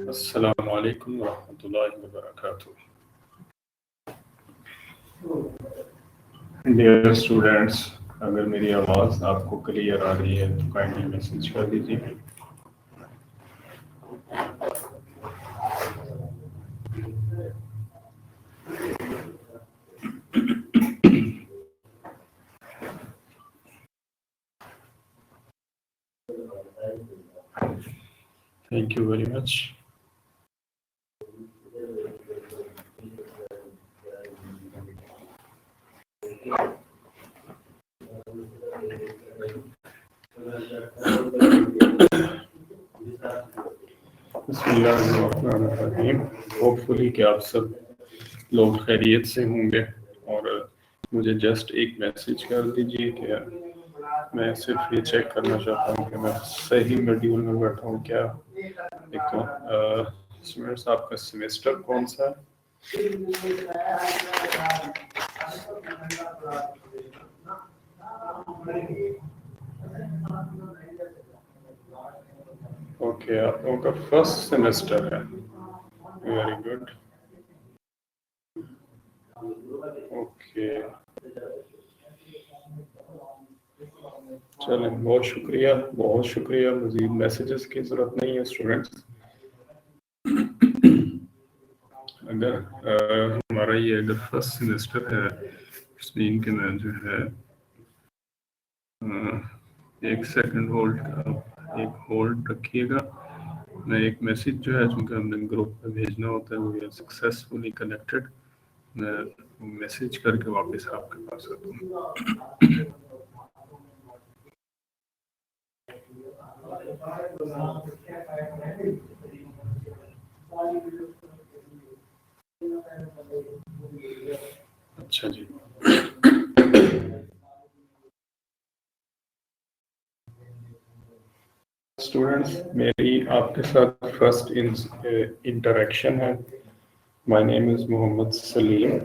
अस्सलामु अलैकुम रहमतुल्लाहि व बरकातुहू। डियर स्टूडेंट्स, अगर मेरी आवाज़ आपको क्लियर आ रही है तो काइंडली मैसेज कर दीजिए। Thank you very much. बिस्मिल्लाहिर्रहमानिर्रहीम। होपफुली कि आप सब लोग खैरियत से होंगे और मुझे जस्ट एक मैसेज कर दीजिए कि मैं सिर्फ ये चेक करना चाहता हूँ कि मैं सही मॉड्यूल में बैठा हूँ क्या। एक स्टूडेंट्स, आपका सेमेस्टर कौन सा है? ओके, आप लोगों का फर्स्ट सेमेस्टर है। Very good. ओके, चलें, बहुत शुक्रिया। मज़ीद मैसेजेस की ज़रूरत नहीं है स्टूडेंट्स। अगर हमारा ये अगर फर्स्ट सेमेस्टर है, इसमें कि मैं जो है एक सेकंड होल्ड रखिएगा। मैं एक मैसेज जो है, चूँकि हमने ग्रुप में भेजना होता है, वो ये सक्सेसफुली कनेक्टेड, मैं मैसेज करके वापस आपके पास आता हूँ। अच्छा जी। स्टूडेंट्स, मेरी आपके साथ फर्स्ट इंटरेक्शन है। My name is Mohammad Salim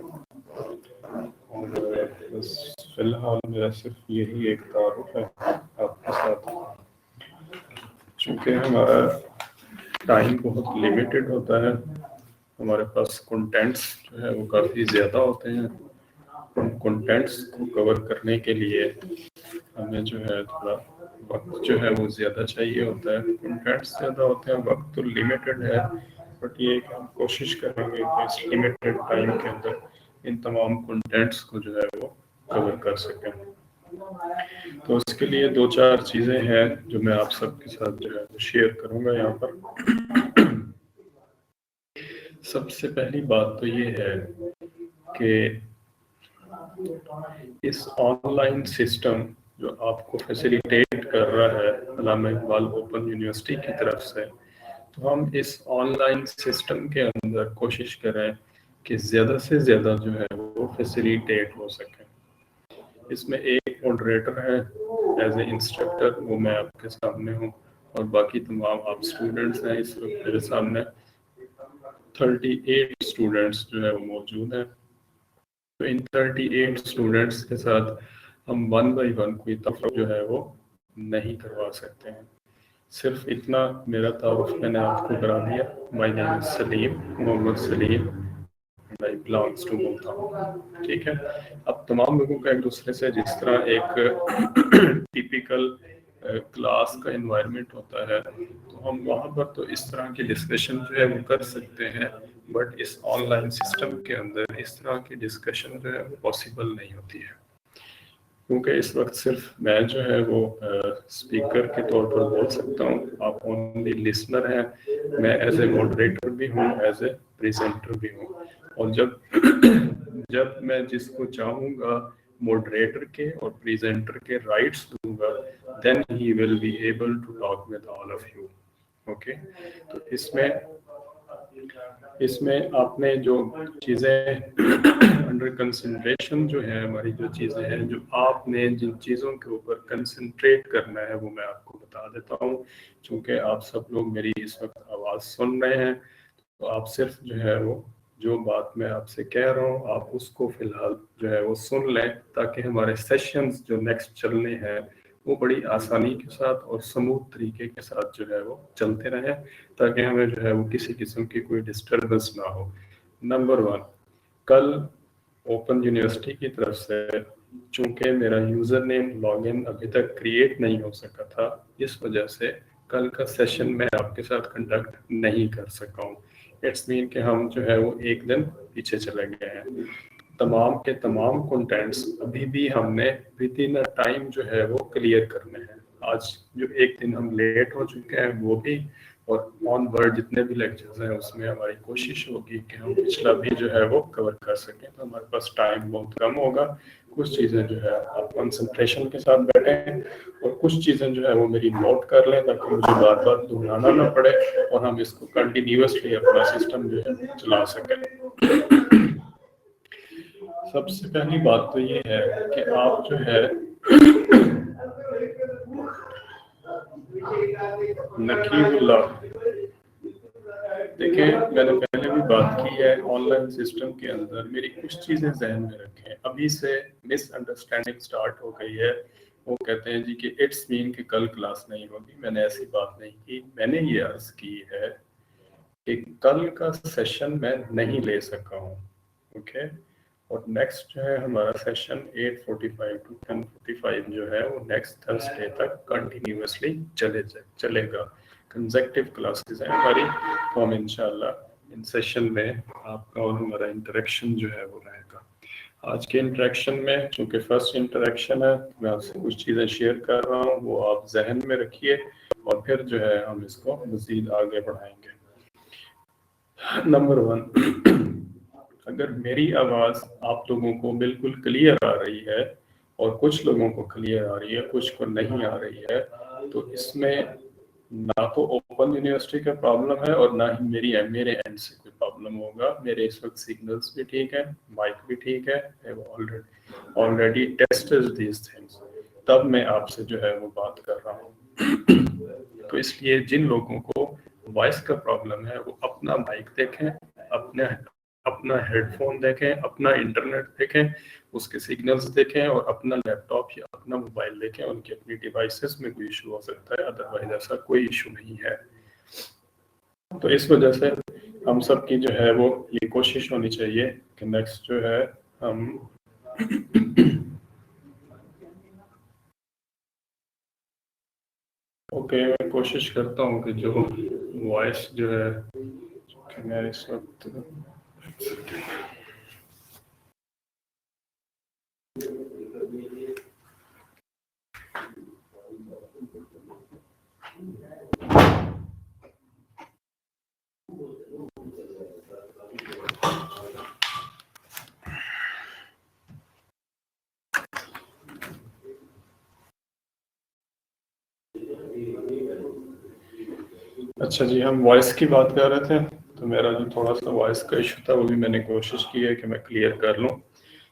और बस फ़िलहाल मेरा सिर्फ यही एक तारुफ है आपके साथ। चूँकि हमारा टाइम बहुत लिमिटेड होता है, हमारे पास कंटेंट्स जो है वो काफ़ी ज़्यादा होते हैं। उन कंटेंट्स को कवर करने के लिए हमें जो है थोड़ा वक्त जो है वो ज़्यादा चाहिए होता है। कंटेंट्स ज़्यादा होते हैं, वक्त तो लिमिटेड है, बट ये कि हम कोशिश करेंगे कि इस लिमिटेड टाइम के अंदर इन तमाम कंटेंट्स को जो है वो कवर कर सकें। तो उसके लिए 2-4 चीज़ें हैं जो मैं आप सबके साथ जो है शेयर करूँगा यहाँ पर। सबसे पहली बात तो ये है कि इस ऑनलाइन सिस्टम जो आपको फैसिलिटेट कर रहा है अल्लामा इकबाल ओपन यूनिवर्सिटी की तरफ से, तो हम इस ऑनलाइन सिस्टम के अंदर कोशिश करें कि ज़्यादा से ज़्यादा जो है वो फैसिलिटेट हो सके। इसमें एक मॉडरेटर है एज ए इंस्ट्रक्टर, वो मैं आपके सामने हूँ, और बाकी तमाम आप स्टूडेंट्स हैं। इस वक्त मेरे सामने 38 स्टूडेंट्स जो है वो मौजूद हैं। तो इन 38 स्टूडेंट्स के साथ हम 1 बाई 1 कोई तारुफ जो है वो नहीं करवा सकते हैं। सिर्फ इतना मेरा तारुफ मैंने आपको करा दिया। My name is Salim, Mohammad Salim, and I belongs to Multan. ठीक है। अब तमाम लोगों का एक दूसरे से जिस तरह एक टिपिकल क्लास का एनवायरनमेंट होता है, तो हम वहाँ पर तो इस तरह की डिस्कशन जो है वो कर सकते हैं, बट इस ऑनलाइन सिस्टम के अंदर इस तरह की डिस्कशन जो है वो पॉसिबल नहीं होती है, क्योंकि इस वक्त सिर्फ मैं जो है वो स्पीकर के तौर पर बोल सकता हूँ, आप ओनली लिसनर हैं। मैं एज ए मॉडरेटर भी हूँ, एज ए प्रेजेंटर भी हूँ, और जब मैं जिसको चाहूँगा मॉडरेटर के और प्रेजेंटर के राइट्स दूंगा, then he will be able to talk with all of you. Okay, तो इसमें आपने जो चीज़ें अंडर कंसंट्रेशन जो है, हमारी जो चीज़ें हैं, जो आपने जिन चीज़ों के ऊपर कंसंट्रेट करना है, वो मैं आपको बता देता हूँ। चूँकि आप सब लोग मेरी इस वक्त आवाज़ सुन रहे हैं, तो आप सिर्फ जो है वो जो बात मैं आपसे कह रहा हूँ, आप उसको फ़िलहाल जो है वो सुन लें, ताकि हमारे सेशंस जो नेक्स्ट चलने हैं वो बड़ी आसानी के साथ और स्मूथ तरीके के साथ जो है वो चलते रहे, ताकि हमें जो है वो किसी किस्म की कोई डिस्टर्बेंस ना हो। नंबर 1, कल ओपन यूनिवर्सिटी की तरफ से चूंकि मेरा यूज़र नेम लॉगिन अभी तक क्रिएट नहीं हो सका था, इस वजह से कल का सेशन मैं आपके साथ कंडक्ट नहीं कर सका हूँ। इट्स मीन कि हम जो है वो एक दिन पीछे चले गए हैं। तमाम के तमाम कंटेंट्स अभी भी हमने विद इन अ टाइम जो है वो क्लियर करने हैं। आज जो एक दिन हम लेट हो चुके हैं वो भी, और ऑन वर्ड जितने भी लेक्चर्स हैं उसमें हमारी कोशिश होगी कि हम पिछला भी जो है वो कवर कर सकें। तो हमारे पास टाइम बहुत कम होगा। कुछ चीज़ें जो है आप कंसंट्रेशन के साथ बैठें और कुछ चीज़ें जो है वो मेरी नोट कर लें, ताकि मुझे बार बार दोहराना ना पड़े और हम इसको कंटिन्यूअसली अपना सिस्टम जो है चला सकें। सबसे पहली बात तो ये है कि आप जो है नकीबुल्लाह, देखिए मैंने पहले भी बात की है, ऑनलाइन सिस्टम के अंदर मेरी कुछ चीज़ें जहन में रखें। अभी से मिसअंडरस्टैंडिंग स्टार्ट हो गई है। वो कहते हैं जी कि इट्स मीन कि कल क्लास नहीं होगी। मैंने ऐसी बात नहीं की। मैंने ये अर्ज की है कि कल का सेशन मैं नहीं ले सका हूँ, ओके। और नेक्स्ट जो है हमारा सेशन 8:45 टू 10:45 जो है वो नेक्स्ट थर्सडे तक कंटिन्यूअसली चलेगा। कंसेक्टिव क्लासेस हैं हमारी, तो हम इंशाल्लाह इन सेशन में आपका और हमारा इंटरेक्शन जो है वो रहेगा। आज के इंटरेक्शन में चूँकि फर्स्ट इंटरेक्शन है, मैं आपसे कुछ चीज़ें शेयर कर रहा हूँ, वो आप जहन में रखिए और फिर जो है हम इसको मज़ीद आगे बढ़ाएंगे। नंबर 1, अगर मेरी आवाज़ आप लोगों को बिल्कुल क्लियर आ रही है और कुछ लोगों को क्लियर आ रही है, कुछ को नहीं आ रही है, तो इसमें ना तो ओपन यूनिवर्सिटी का प्रॉब्लम है और ना ही मेरे एंड से कोई प्रॉब्लम होगा। मेरे इस वक्त सिग्नल्स भी ठीक है, माइक भी ठीक है, ऑलरेडी टेस्टेड दीज थिंग्स, तब मैं आपसे जो है वो बात कर रहा हूँ। तो इसलिए जिन लोगों को वॉइस का प्रॉब्लम है वो अपना माइक देखें, अपना हेडफोन देखें, अपना इंटरनेट देखें, उसके सिग्नल्स देखें और अपना लैपटॉप या अपना मोबाइल देखें। उनकी अपनी डिवाइसेस में कोई इशू हो सकता है, अदरवाइज ऐसा कोई इशू नहीं है। तो इस वजह से हम सब की जो है वो ये कोशिश होनी चाहिए कि नेक्स्ट जो है हम ओके, मैं कोशिश करता हूँ कि जो वॉइस जो है कि मैं इस वक्त अच्छा जी, हम वॉइस की बात कर रहे थे, तो मेरा जो थोड़ा सा वॉइस का इशू था वो भी मैंने कोशिश की है कि मैं क्लियर कर लूँ।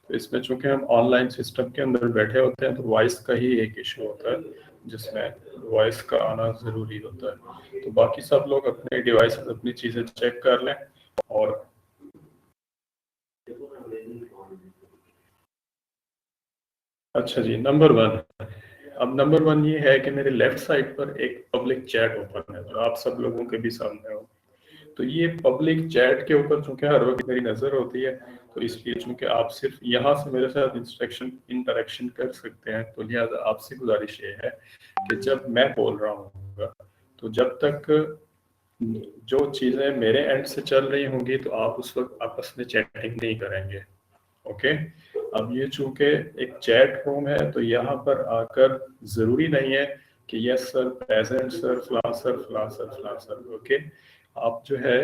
तो इसमें चूंकि हम ऑनलाइन सिस्टम के अंदर बैठे होते हैं तो वॉइस का ही एक इशू होता है, जिसमें वॉइस का आना ज़रूरी होता है। तो बाकी सब लोग अपने डिवाइस अपनी चीज़ें चेक कर लें। और अच्छा जी, नंबर 1, अब नंबर 1 ये है कि मेरे लेफ्ट साइड पर एक पब्लिक चैट ओपन है, जो आप सब लोगों के भी सामने हो। तो ये पब्लिक चैट के ऊपर चूंकि हर वक्त मेरी नज़र होती है, तो इसलिए चूंकि आप सिर्फ यहाँ से मेरे साथ इंटरेक्शन कर सकते हैं, तो लिहाजा आपसे गुजारिश ये है कि जब मैं बोल रहा हूँ तो जब तक जो चीज़ें मेरे एंड से चल रही होंगी तो आप उस वक्त आपस में चैटिंग नहीं करेंगे, ओके। अब ये चूंकि एक चैट रूम है, तो यहाँ पर आकर ज़रूरी नहीं है कि यस सर, प्रेजेंट सर, फलां सर, फलां सर, फलां सर, ओके। आप जो है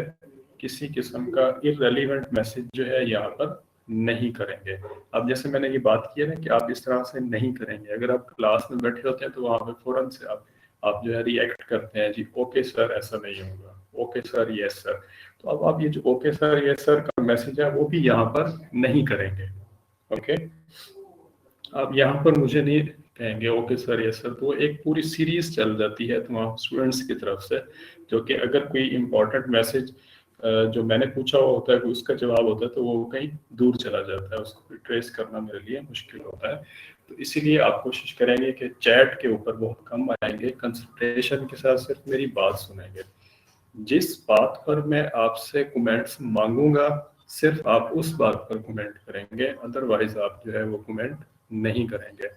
किसी किस्म का इररेलेवेंट मैसेज जो है यहाँ पर नहीं करेंगे। अब जैसे मैंने ये बात की है ना कि आप इस तरह से नहीं करेंगे। अगर आप क्लास में बैठे होते हैं तो वहाँ पे फौरन से आप जो है रिएक्ट करते हैं, जी ओके सर ऐसा नहीं होगा, ओके सर यस सर। तो अब आप ये जो ओके सर यस सर का मैसेज है वो भी यहाँ पर नहीं करेंगे, ओके। आप यहाँ पर मुझे नहीं कहेंगे ओके सर यस सर, तो एक पूरी सीरीज चल जाती है तमाम स्टूडेंट्स की तरफ से, जो कि अगर कोई इम्पोर्टेंट मैसेज जो मैंने पूछा हुआ होता है कोई उसका जवाब होता है तो वो कहीं दूर चला जाता है, उसको ट्रेस करना मेरे लिए मुश्किल होता है। तो इसीलिए आप कोशिश करेंगे कि चैट के ऊपर बहुत कम आएंगे, कंसंट्रेशन के साथ सिर्फ मेरी बात सुनेंगे। जिस बात पर मैं आपसे कमेंट्स मांगूंगा सिर्फ आप उस बात पर कमेंट करेंगे, अदरवाइज आप जो है वो कमेंट नहीं करेंगे।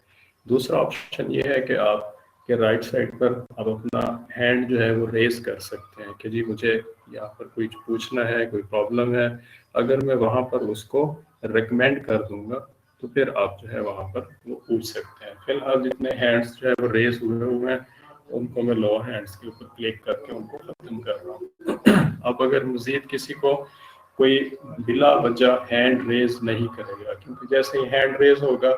दूसरा ऑप्शन ये है कि आप के राइट साइड पर आप अपना हैंड जो है वो रेज कर सकते हैं कि जी मुझे यहाँ पर कुछ पूछना है, कोई प्रॉब्लम है। अगर मैं वहाँ पर उसको रिकमेंड कर दूंगा तो फिर आप जो है वहाँ पर वो पूछ सकते हैं। फिलहाल जितने हैंड्स जो है वो रेज हुए हैं उनको मैं लोअर हैंड्स के ऊपर क्लिक करके उनको खत्म कर रहा हूँ। अब अगर मजीद किसी को कोई बिला वजह हैंड रेज नहीं करेगा, क्योंकि जैसे ही हैंड रेज होगा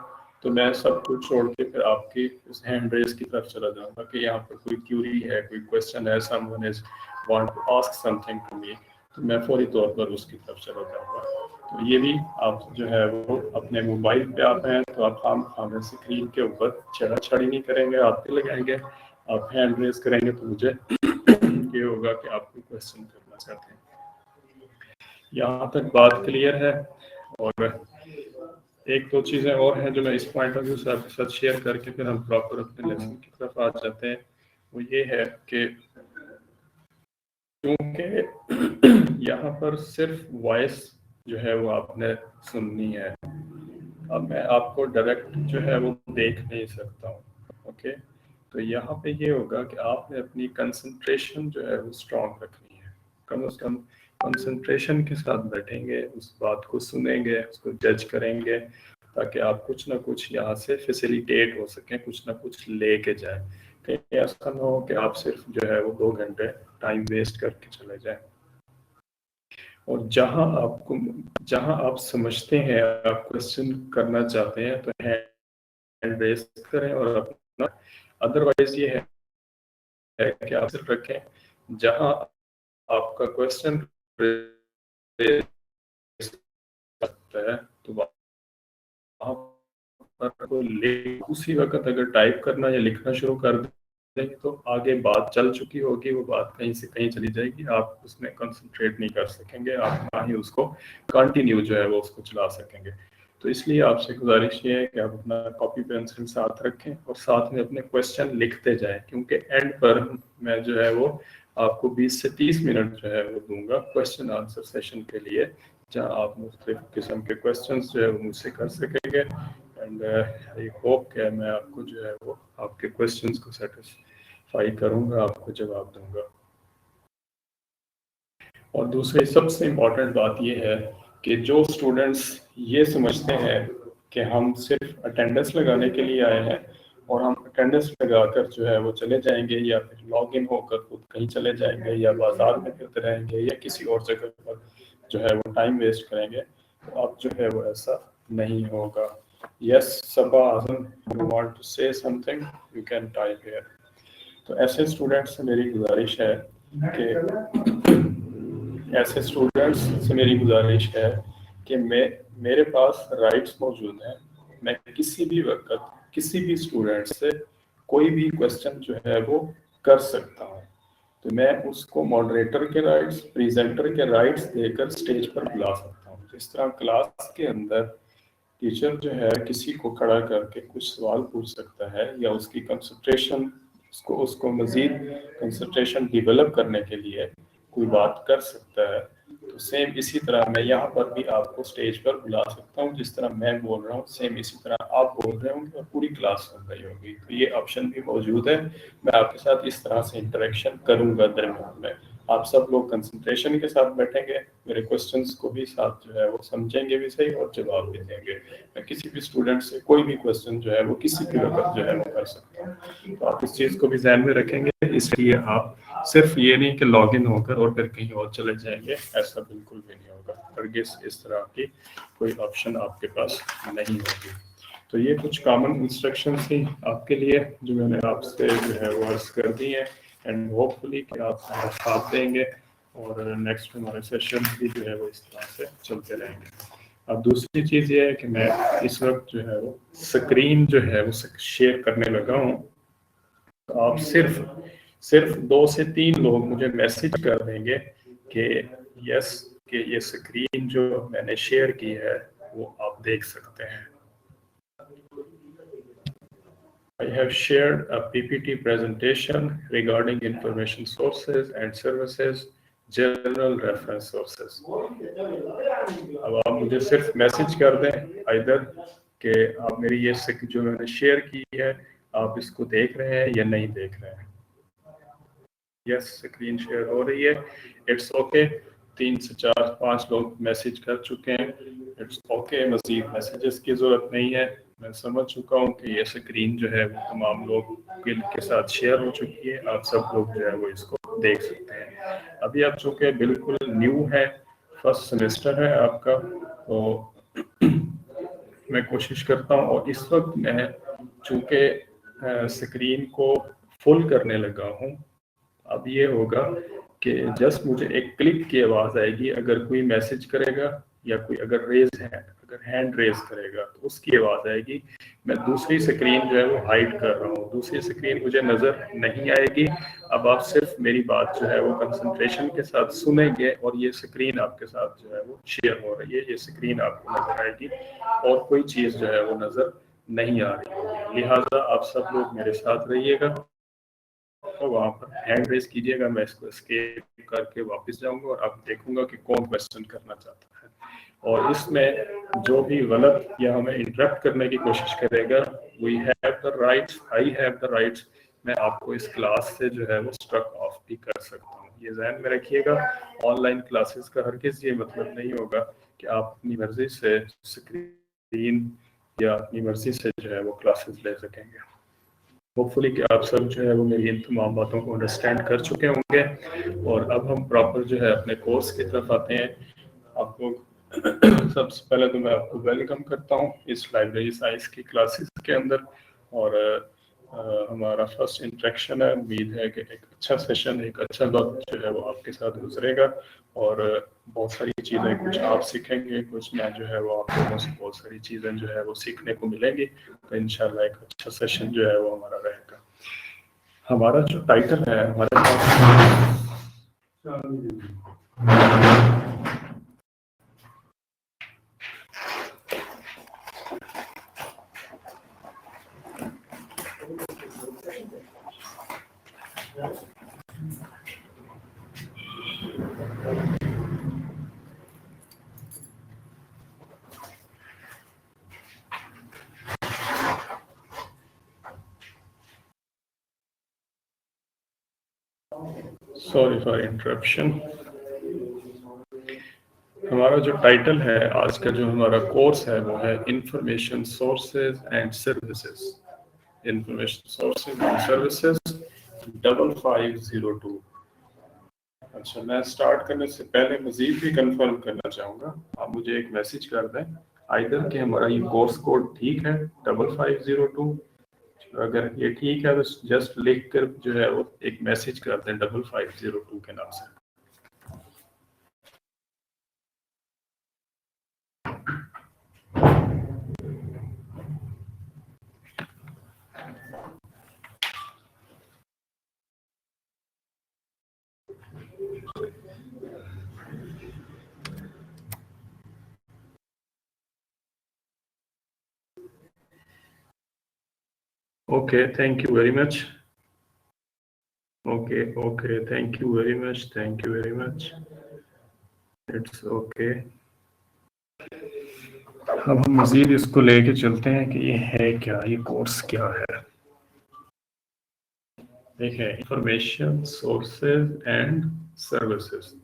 तो मैं सब कुछ छोड़ के फिर आपकी उस हैंड रेज की तरफ चला जाऊंगा कि यहाँ पर कोई क्यूरी है, कोई क्वेश्चन है, someone is want to ask something to me, तो मैं फौरी तौर पर उसकी तरफ चला जाऊंगा। तो ये भी आप जो है वो अपने मोबाइल पे आप हैं तो आप हम स्क्रीन के ऊपर छेड़ा-छाड़ी नहीं करेंगे, आप पे लगाएंगे। आप हैंड रेज करेंगे तो मुझे ये होगा कि आप कोई क्वेश्चन करना चाहते हैं। यहाँ तक बात क्लियर है। और एक दो चीज़ें और हैं जो मैं इस पॉइंट ऑफ व्यू से आपके साथ शेयर करके फिर हम प्रॉपर अपने लेसन की तरफ आ जाते हैं। वो ये है कि क्योंकि यहाँ पर सिर्फ वॉइस जो है वो आपने सुननी है, अब मैं आपको डायरेक्ट जो है वो देख नहीं सकता हूँ। ओके, तो यहाँ पे ये होगा कि आपने अपनी कंसंट्रेशन जो है वो स्ट्रॉन्ग रखनी है। कम से कम कंसंट्रेशन के साथ बैठेंगे, उस बात को सुनेंगे, उसको जज करेंगे, ताकि आप कुछ ना कुछ यहाँ से फैसिलिटेट हो सकें, कुछ ना कुछ लेके जाएं। कहीं ऐसा ना हो कि आप सिर्फ जो है वो 2 घंटे टाइम वेस्ट करके चले जाएं। और जहां आप समझते हैं, आप क्वेश्चन करना चाहते हैं तो हैंड रेज करें और अपना, अदरवाइज ये है कि आप सिर्फ रखें जहां आपका क्वेश्चन सकता है तो वहां पर उसी वक्त अगर टाइप करना या लिखना शुरू कर देंगे तो आगे बात चल चुकी होगी, वो बात कहीं से कहीं चली जाएगी, आप उसमें कंसंट्रेट नहीं कर सकेंगे, आप ना ही उसको कंटिन्यू जो है वो उसको चला सकेंगे। तो इसलिए आपसे गुजारिश ये है कि आप अपना कॉपी पेंसिल साथ रखें और साथ में अपने क्वेश्चन लिखते जाएं, क्योंकि एंड पर मैं जो है वो आपको 20 से 30 मिनट जो है वो दूंगा क्वेश्चन आंसर सेशन के लिए, जहां आप मुख्तलिफ किस्म के क्वेश्चंस जो है वो मुझसे कर सकेंगे। एंड आई होप कि मैं आपको जो है वो आपके क्वेश्चंस को सेटिस्फाई करूंगा, आपको जवाब दूंगा। और दूसरी सबसे इम्पोर्टेंट बात यह है कि जो स्टूडेंट्स ये समझते हैं कि हम सिर्फ अटेंडेंस लगाने के लिए आए हैं और हम अटेंडेंस लगाकर जो है वो चले जाएंगे, या फिर लॉग इन होकर खुद कहीं चले जाएंगे, या बाजार में फिरते रहेंगे, या किसी और जगह पर जो है वो टाइम वेस्ट करेंगे, तो अब जो है वो ऐसा नहीं होगा। Yes Saba Azam, you want to say something, you can type here. तो ऐसे स्टूडेंट्स से मेरी गुजारिश है कि मेरे पास राइट्स मौजूद हैं, मैं किसी भी वक्त किसी भी स्टूडेंट से कोई भी क्वेश्चन जो है वो कर सकता हूँ। तो मैं उसको मॉडरेटर के राइट्स, प्रेजेंटर के राइट्स देकर स्टेज पर बुला सकता हूँ। जिस तरह क्लास के अंदर टीचर जो है किसी को खड़ा करके कुछ सवाल पूछ सकता है, या उसकी कंसंट्रेशन उसको मजीद कंसंट्रेशन डेवलप करने के लिए कोई बात कर सकता है, तो सेम इसी तरह मैं यहाँ पर भी आपको स्टेज पर बुला सकता हूँ। जिस तरह मैं बोल रहा हूँ सेम इसी तरह आप बोल रहे होंगे और पूरी क्लास सुन रही होगी। तो ये ऑप्शन भी मौजूद है, मैं आपके साथ इस तरह से इंटरेक्शन करूंगा दरमियान में। आप सब लोग कंसंट्रेशन के साथ बैठेंगे, मेरे क्वेश्चंस को भी साथ जो है वो समझेंगे भी सही और जवाब भी देंगे। मैं किसी भी स्टूडेंट से कोई भी क्वेश्चन जो है वो किसी भी वक्त जो है वो कर सकता हूँ। तो आप इस चीज़ को भी ध्यान में रखेंगे, इसलिए आप सिर्फ ये नहीं कि लॉग इन होकर और फिर कहीं और चले जाएंगे, ऐसा बिल्कुल भी नहीं होगा। हरगिज़ इस तरह की कोई ऑप्शन आपके पास नहीं होगी। तो ये कुछ कॉमन इंस्ट्रक्शंस थी आपके लिए जो मैंने आपसे जो है वो अर्ज कर दी है, एंड होपफुली कि आप हमारा साथ देंगे और नेक्स्ट हमारे सेशन भी जो है वो इस तरह से चलते रहेंगे। अब दूसरी चीज़ ये है कि मैं इस वक्त जो है वो स्क्रीन जो है वो शेयर करने लगा हूँ, तो आप सिर्फ 2 से 3 लोग मुझे मैसेज कर देंगे कि यस कि ये स्क्रीन जो मैंने शेयर की है वो आप देख सकते हैं। I have shared a PPT presentation regarding information sources and services, general reference sources. अब आप मुझे सिर्फ मैसेज कर दें आइदर कि आप मेरी ये जो मैंने शेयर की है आप इसको देख रहे हैं या नहीं देख रहे हैं। यस, स्क्रीन शेयर हो रही है, इट्स ओके। 3 से 4 5 लोग मैसेज कर चुके हैं, इट्स ओके। मजीद मैसेजेस की ज़रूरत नहीं है। मैं समझ चुका हूँ कि ये स्क्रीन जो है वो तमाम लोग के साथ शेयर हो चुकी है, आप सब लोग जो है वो इसको देख सकते हैं। अभी आप चूँकि बिल्कुल न्यू है, फर्स्ट सेमेस्टर है आपका, तो मैं कोशिश करता हूँ और इस वक्त मैं चूँकि स्क्रीन को फुल करने लगा हूँ। अब ये होगा कि जस्ट मुझे एक क्लिक की आवाज़ आएगी अगर कोई मैसेज करेगा या कोई अगर हैंड रेज करेगा तो उसकी आवाज़ आएगी। मैं दूसरी स्क्रीन जो है वो हाइड कर रहा हूँ, दूसरी स्क्रीन मुझे नज़र नहीं आएगी। अब आप सिर्फ मेरी बात जो है वो कंसंट्रेशन के साथ सुनेंगे और ये स्क्रीन आपके साथ जो है वो शेयर हो रही है, ये स्क्रीन आपको नज़र आएगी और कोई चीज़ जो है वो नज़र नहीं आ रही होगी। लिहाजा आप सब लोग मेरे साथ रहिएगा, तो वहाँ पर हैंड रेज कीजिएगा, मैं इसको एस्केप करके वापस जाऊंगा और अब देखूंगा कि कौन क्वेश्चन करना चाहता है। और इसमें जो भी गलत या हमें इंटरप्ट करने की कोशिश करेगा, we have the rights, I have the rights, मैं आपको इस क्लास से जो है वो स्ट्रक ऑफ भी कर सकता हूँ। ये ध्यान में रखिएगा। ऑनलाइन क्लासेस का हरगिज़ ये मतलब नहीं होगा कि आप अपनी मर्जी से स्क्रीन या अपनी मर्जी से जो है वो क्लासेस ले सकेंगे। होपफुली कि आप सब जो है वो मेरी इन तमाम बातों को अंडरस्टैंड कर चुके होंगे और अब हम प्रॉपर जो है अपने कोर्स की तरफ आते हैं। आप लोग सबसे पहले तो मैं आपको वेलकम करता हूँ इस लाइब्रेरी साइंस की क्लासेस के अंदर और हमारा फर्स्ट इंटरेक्शन है। उम्मीद है कि एक अच्छा सेशन, एक अच्छा वक्त जो है वो आपके साथ गुजरेगा और बहुत सारी चीज़ें कुछ आप सीखेंगे, कुछ मैं जो है वो आप लोगों से बहुत सारी चीज़ें जो है वो सीखने को मिलेंगी। तो इंशाल्लाह एक अच्छा सेशन जो है वो हमारा रहेगा। हमारा जो टाइटल है हमारे पास सॉरी फॉर इंटरप्शन। हमारा जो टाइटल है आज का जो हमारा कोर्स है वो है information sources and services. Information sources and services 5502। अच्छा, मैं स्टार्ट करने से पहले मजीद भी कंफर्म करना चाहूँगा, आप मुझे एक मैसेज कर दें आइदर कि हमारा ये कोर्स कोड ठीक है 5502। अगर ये ठीक है तो जस्ट लिख कर जो है वो एक मैसेज कर दें 5502 के नाम से। Okay, thank you very much. Okay, thank you very much. It's okay. अब हम मजीद इसको लेके चलते हैं कि ये है क्या, ये कोर्स क्या है। देखिए, इंफॉर्मेशन सोर्सेज एंड सर्विसेज।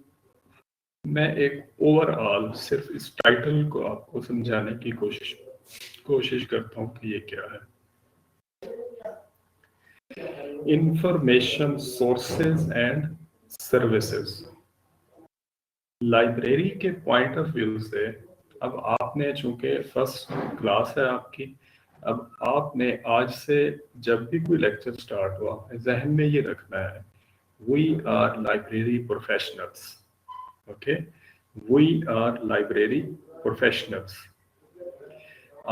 मैं एक ओवरऑल सिर्फ इस टाइटल को आपको समझाने की कोशिश करता हूँ कि ये क्या है। Information sources and services library के पॉइंट ऑफ व्यू से, अब आपने चूंकि फर्स्ट क्लास है आपकी, अब आपने आज से जब भी कोई लेक्चर स्टार्ट हुआ जहन में ये रखना है, we are library professionals. Okay, we are library professionals.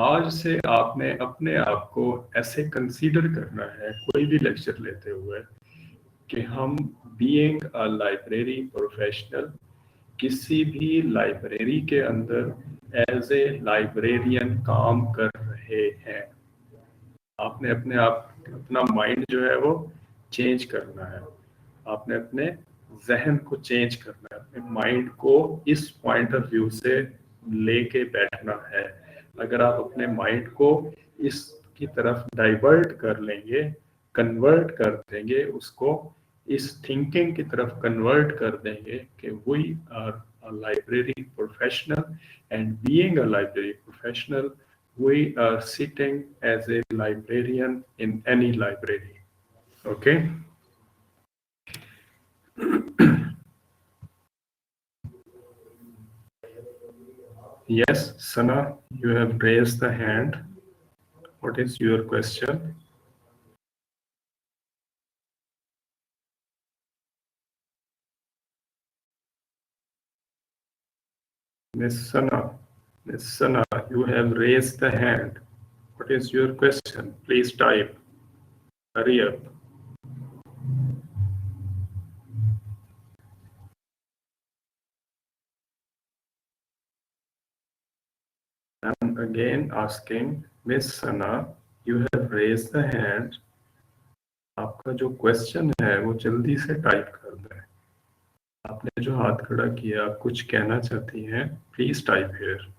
आज से आपने अपने आप को ऐसे कंसीडर करना है कोई भी लेक्चर लेते हुए कि हम बीइंग अ लाइब्रेरी प्रोफेशनल किसी भी लाइब्रेरी के अंदर एज ए लाइब्रेरियन काम कर रहे हैं। आपने अपने आप अपना माइंड जो है वो चेंज करना है, आपने अपने जहन को चेंज करना है, अपने माइंड को इस पॉइंट ऑफ व्यू से लेके बैठना है। अगर आप अपने माइंड को इसकी तरफ डाइवर्ट कर लेंगे, कन्वर्ट कर देंगे, उसको इस थिंकिंग की तरफ कन्वर्ट कर देंगे कि we are a library professional, and being a library professional we are sitting as a librarian in any library. Okay. Yes, Sana, you have raised the hand. What is your question? Miss Sana, you have raised the hand. What is your question? Please type. Hurry up. I'm again asking, Miss Sana, you have raised the hand. आपका जो question है वो जल्दी से type कर दें। आपने जो हाथ खड़ा किया, आप कुछ कहना चाहती हैं, प्लीज टाइप हियर।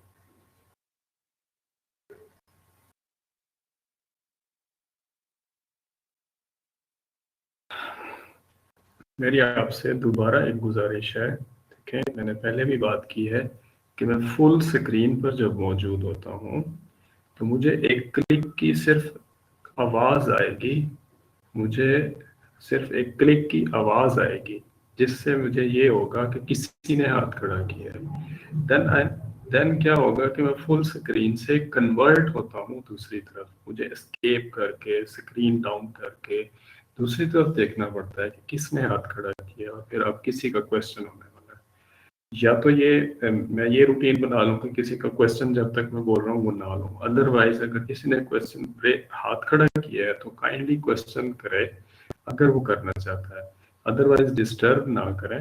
मेरी आपसे दोबारा एक गुजारिश है, ठीक है, मैंने पहले भी बात की है कि मैं फुल स्क्रीन पर जब मौजूद होता हूँ तो मुझे एक क्लिक की सिर्फ आवाज़ आएगी, मुझे सिर्फ एक क्लिक की आवाज़ आएगी जिससे मुझे ये होगा कि किसी ने हाथ खड़ा किया है। देन क्या होगा कि मैं फुल स्क्रीन से कन्वर्ट होता हूँ दूसरी तरफ, मुझे एस्केप करके स्क्रीन डाउन करके दूसरी तरफ देखना पड़ता है कि किसने हाथ खड़ा किया, और फिर अब किसी का क्वेश्चन होने वाला है। या तो ये मैं ये रूटीन बना लूँ कि किसी का क्वेश्चन जब तक मैं बोल रहा हूँ वो ना लूँ, अदरवाइज अगर किसी ने क्वेश्चन हाथ खड़ा किया है तो काइंडली क्वेश्चन करे अगर वो करना चाहता है, अदरवाइज डिस्टर्ब ना करें,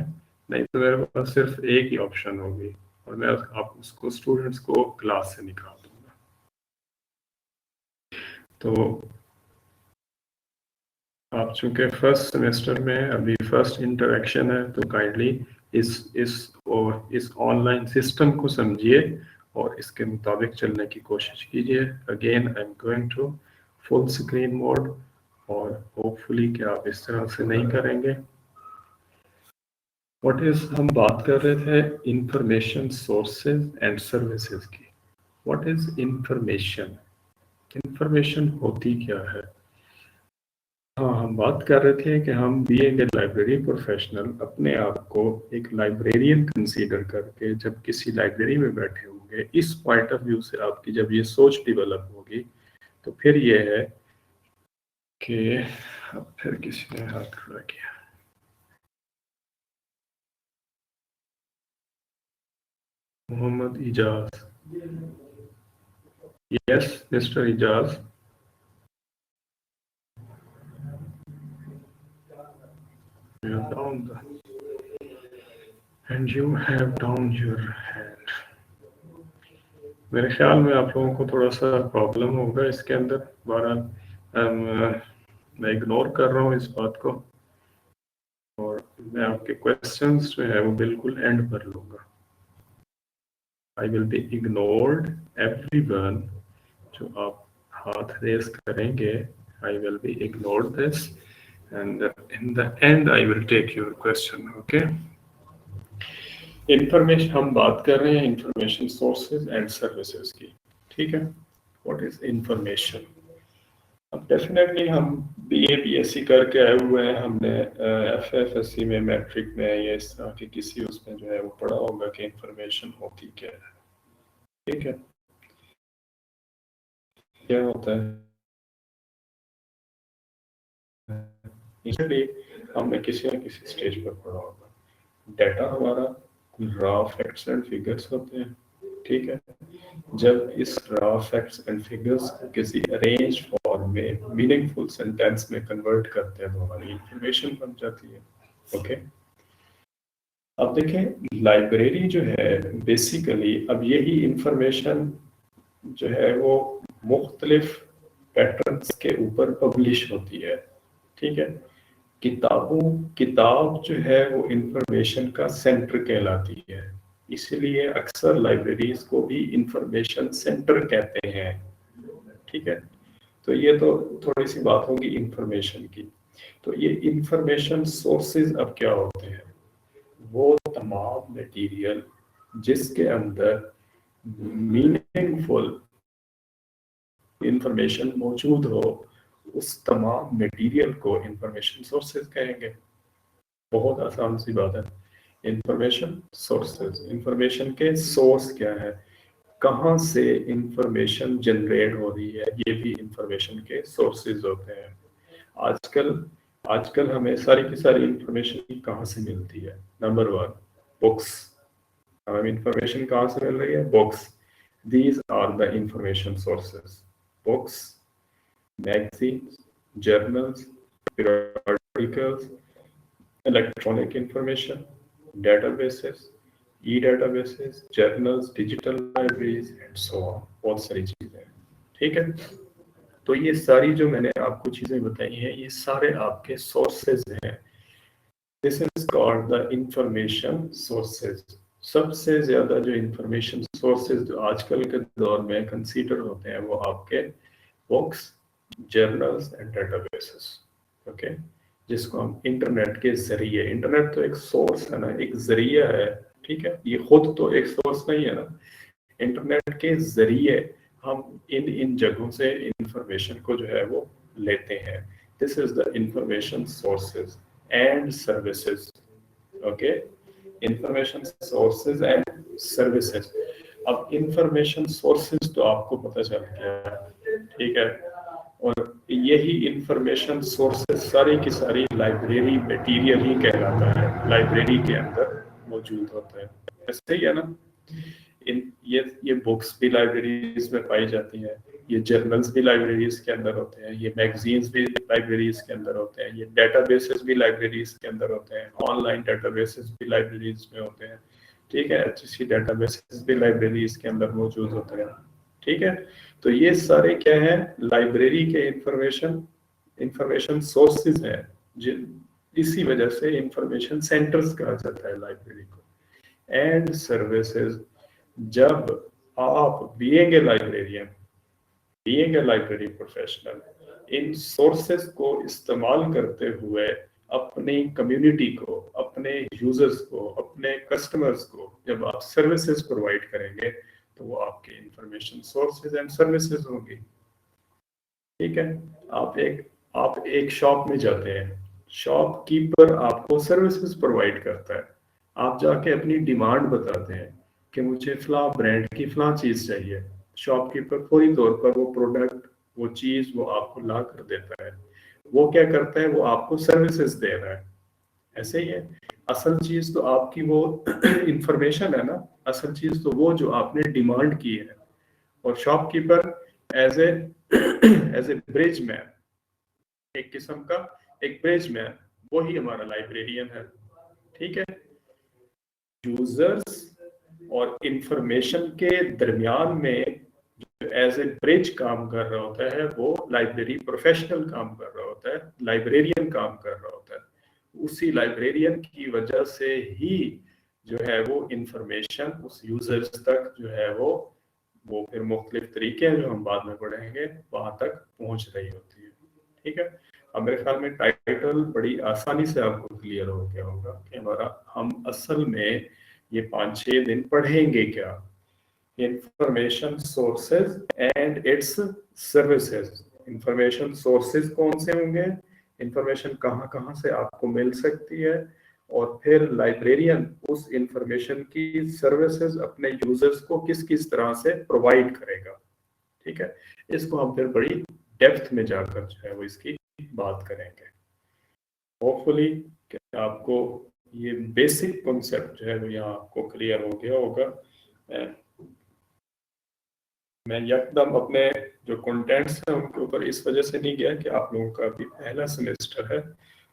नहीं तो मेरे पास सिर्फ एक ही ऑप्शन होगी और मैं आप उसको स्टूडेंट्स को क्लास से निकाल दूंगा। तो आप चूंकि फर्स्ट सेमेस्टर में अभी फर्स्ट इंटरेक्शन है तो काइंडली इस ऑनलाइन सिस्टम को समझिए और इसके मुताबिक चलने की कोशिश कीजिए। Again I am going to full screen mode, और होपफुली कि आप इस तरह से नहीं करेंगे। व्हाट इज हम बात कर रहे थे इंफॉर्मेशन सोर्सेज एंड सर्विसेज की। What is information? इंफॉर्मेशन होती क्या है? हाँ, हम बात कर रहे थे कि हम बीइंग ए लाइब्रेरी प्रोफेशनल अपने आप को एक लाइब्रेरियन कंसीडर करके जब किसी लाइब्रेरी में बैठे होंगे, इस पॉइंट ऑफ व्यू से आपकी जब ये सोच डेवलप होगी तो फिर ये है कि अब फिर किसी ने हाथ खड़ा किया। Mohammad Ijaz. Yes mister Ijaz. And you have down your hand. मेरे ख्याल में आप लोगों को थोड़ा सा प्रॉब्लम होगा इसके अंदर। बहरहाल मैं इग्नोर कर रहा हूँ इस बात को, और मैं आपके क्वेश्चंस जो है वो बिल्कुल एंड पर लूँगा। I will be ignored everyone. जो आप हाथ रेस करेंगे, I will be ignored this, and in the end I will take your question. Okay. Information हम बात कर रहे हैं इंफॉर्मेशन सोर्सेज एंड सर्विसेज की, ठीक है। What is information? अब डेफिनेटली हम बीए बीएससी करके आए हुए हैं, हमने एफएफएससी में मैट्रिक में या इस तरह की किसी उसमें जो है वो पढ़ा होगा कि इंफॉर्मेशन होती क्या है, ठीक है। क्या होता है इसलिए हमने किसी न किसी स्टेज पर पढ़ा होगा। डाटा हमारा रॉ फैक्ट्स एंड फिगर्स होते हैं, ठीक है। जब इस रॉ फैक्ट्स एंड फिगर्स को किसी अरेंज फॉर्म में मीनिंगफुल सेंटेंस में कन्वर्ट करते हैं तो हमारी इंफॉर्मेशन बन जाती है। ओके। अब देखें लाइब्रेरी जो है बेसिकली अब यही इंफॉर्मेशन जो है वो मुख्तलिफ पैटर्न्स के ऊपर पब्लिश होती है। ठीक है, किताब जो है वो इंफॉर्मेशन का सेंटर कहलाती है, इसलिए अक्सर लाइब्रेरीज को भी इंफॉर्मेशन सेंटर कहते हैं। ठीक है, तो ये तो थोड़ी सी बात होगी इंफॉर्मेशन की। तो ये इंफॉर्मेशन सोर्सेज अब क्या होते हैं, वो तमाम मटेरियल जिसके अंदर मीनिंगफुल इंफॉर्मेशन मौजूद हो, उस तमाम मटेरियल को इंफॉर्मेशन सोर्सेज कहेंगे। बहुत आसान सी बात है। इंफॉर्मेशन सोर्सेज, इंफॉर्मेशन के सोर्स क्या है, कहाँ से इंफॉर्मेशन जनरेट हो रही है, ये भी इंफॉर्मेशन के सोर्सेज होते हैं। आजकल आजकल हमें सारी की सारी इंफॉर्मेशन कहाँ से मिलती है? Number one, books. हमें इंफॉर्मेशन कहाँ से मिल रही है? Books. These are the information sources. Books, magazines, journals, periodicals, electronic information, databases, e-databases, journals, digital libraries and so on, बहुत सारी चीजें हैं। ठीक है, तो ये सारी जो मैंने आपको चीजें बताई हैं ये सारे आपके सोर्सेज हैं। This is called the information sources. सबसे ज्यादा जो इंफॉर्मेशन सोर्सेज जो आजकल के दौर में कंसीडर होते हैं वो आपके books, journals and databases. Okay, जिसको हम इंटरनेट के जरिए, इंटरनेट तो एक सोर्स है ना, एक जरिया है। ठीक है, ये खुद तो एक सोर्स नहीं है ना, इंटरनेट के जरिए हम इन इन जगहों से इंफॉर्मेशन को जो है वो लेते हैं। This is the information sources and services. Okay, information sources and services. अब इंफॉर्मेशन सोर्सेज तो आपको पता चल गया, ठीक है, और यही इंफॉर्मेशन सोर्सेज सारी की सारी लाइब्रेरी मटेरियल ही कहलाता है, लाइब्रेरी के अंदर मौजूद होता है। ऐसे ही है ना, ये बुक्स भी लाइब्रेरीज में पाई जाती हैं, ये जर्नल्स भी लाइब्रेरीज के अंदर होते हैं, ये मैगजीन्स भी लाइब्रेरीज के अंदर होते हैं, ये डेटाबेसेस भी लाइब्रेरीज के अंदर होते हैं, ऑनलाइन डेटाबेसेस भी लाइब्रेरीज में होते हैं। ठीक है, HCC डेटाबेसेस भी लाइब्रेरीज के अंदर मौजूद होते हैं। ठीक है, तो ये सारे क्या है, लाइब्रेरी के इंफॉर्मेशन सोर्सेज हैं, जिन इसी वजह से इंफॉर्मेशन सेंटर्स कहा जाता है लाइब्रेरी को। एंड सर्विसेज, जब आप being a librarian, being a library professional, in sources को इस्तेमाल करते हुए अपनी कम्युनिटी को, अपने यूजर्स को, अपने कस्टमर्स को जब आप सर्विसेज प्रोवाइड करेंगे तो वो आपके इंफॉर्मेशन सोर्सेज एंड सर्विसेज होंगी। ठीक है, आप एक शॉप में जाते हैं, शॉपकीपर आपको सर्विसेज प्रोवाइड करता है, आप जाके अपनी डिमांड बताते हैं कि मुझे फला ब्रांड की फला चीज चाहिए, शॉपकीपर फौरी तौर पर वो प्रोडक्ट, वो चीज वो आपको ला कर देता है। वो क्या करता है, वो आपको सर्विसेज दे रहा है। ऐसे ही है, असल चीज तो आपकी वो इंफॉर्मेशन है ना, असल चीज तो वो जो आपने डिमांड की है। और shopkeeper as a as a bridge man, एक किस्म का एक ब्रिज मैन, वही हमारा लाइब्रेरियन है। ठीक है, यूजर्स और इंफॉर्मेशन के दरमियान में जो एज ए ब्रिज काम कर रहा होता है वो लाइब्रेरी प्रोफेशनल काम कर रहा होता है, लाइब्रेरियन काम कर रहा होता है। उसी लाइब्रेरियन की वजह से ही जो है वो इंफॉर्मेशन उस यूजर्स तक जो है वो फिर मुख्तलिफ तरीके हैं जो हम बाद में पढ़ेंगे, वहां तक पहुंच रही होती है। ठीक है, अब मेरे ख्याल में टाइटल बड़ी आसानी से आपको क्लियर हो गया होगा कि हमारा हम असल में ये 5-6 दिन पढ़ेंगे क्या, information sources and it's services. Information sources कौन से होंगे, इंफॉर्मेशन कहाँ कहाँ से आपको मिल सकती है, और फिर लाइब्रेरियन उस इंफॉर्मेशन की सर्विसेज अपने यूजर्स को किस किस तरह से प्रोवाइड करेगा। ठीक है, इसको हम फिर बड़ी डेप्थ में जाकर जो है वो इसकी बात करेंगे। होपफुली आपको ये बेसिक कॉन्सेप्ट जो है वो यहाँ आपको क्लियर हो गया होगा। मैं यकदम अपने जो कंटेंट्स हैं उनके ऊपर इस वजह से नहीं गया कि आप लोगों का अभी पहला सेमेस्टर है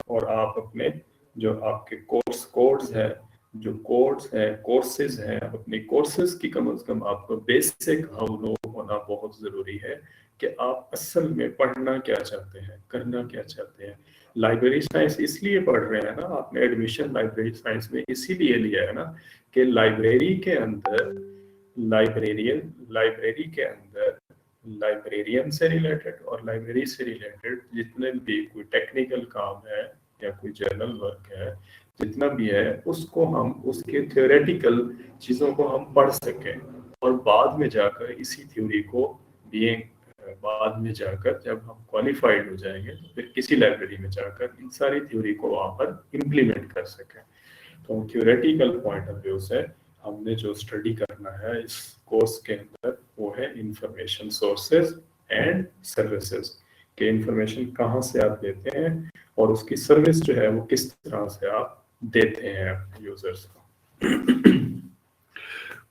और आप अपने जो आपके कोर्स कोड्स हैं जो कोर्स है, कोर्सेज हैं, अपने कोर्सेज की कम से कम आपको बेसिक हाउ नो होना बहुत जरूरी है कि आप असल में पढ़ना क्या चाहते हैं, करना क्या चाहते हैं। लाइब्रेरी साइंस इसलिए पढ़ रहे हैं ना, आपने एडमिशन लाइब्रेरी साइंस में इसीलिए लिया है ना कि लाइब्रेरी के अंदर लाइब्रेरी के अंदर लाइब्रेरियन से रिलेटेड और लाइब्रेरी से रिलेटेड जितने भी कोई टेक्निकल काम है या कोई जर्नल वर्क है, जितना भी है उसको हम उसके थ्योरेटिकल चीज़ों को हम पढ़ सकें और बाद में जाकर इसी थ्योरी को बीइंग बाद में जाकर जब हम क्वालिफाइड हो जाएंगे तो फिर किसी लाइब्रेरी में जाकर इन सारी थ्योरी को वहाँ पर इम्प्लीमेंट कर सकें। तो थ्योरेटिकल पॉइंट ऑफ व्यू से हमने जो स्टडी करना है इस कोर्स के अंदर वो है इंफॉर्मेशन सोर्सेज एंड सर्विसेज के इंफॉर्मेशन कहाँ से आप लेते हैं और उसकी सर्विस जो है वो किस तरह से आप देते हैं यूजर्स को।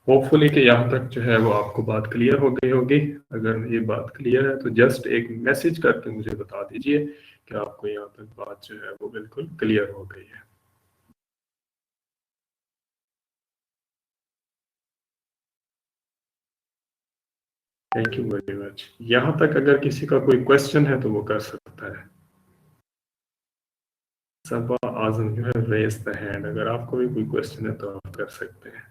होपफुली कि यहाँ तक जो है वो आपको बात क्लियर हो गई होगी। अगर ये बात क्लियर है तो जस्ट एक मैसेज करके मुझे बता दीजिए कि आपको यहाँ तक बात जो है वो बिल्कुल क्लियर हो गई है। Thank you very much. यहाँ तक अगर किसी का कोई क्वेश्चन है तो वो कर सकता है। सबा आजम जो है रेज द हैंड, अगर आपको भी कोई क्वेश्चन है तो आप कर सकते हैं।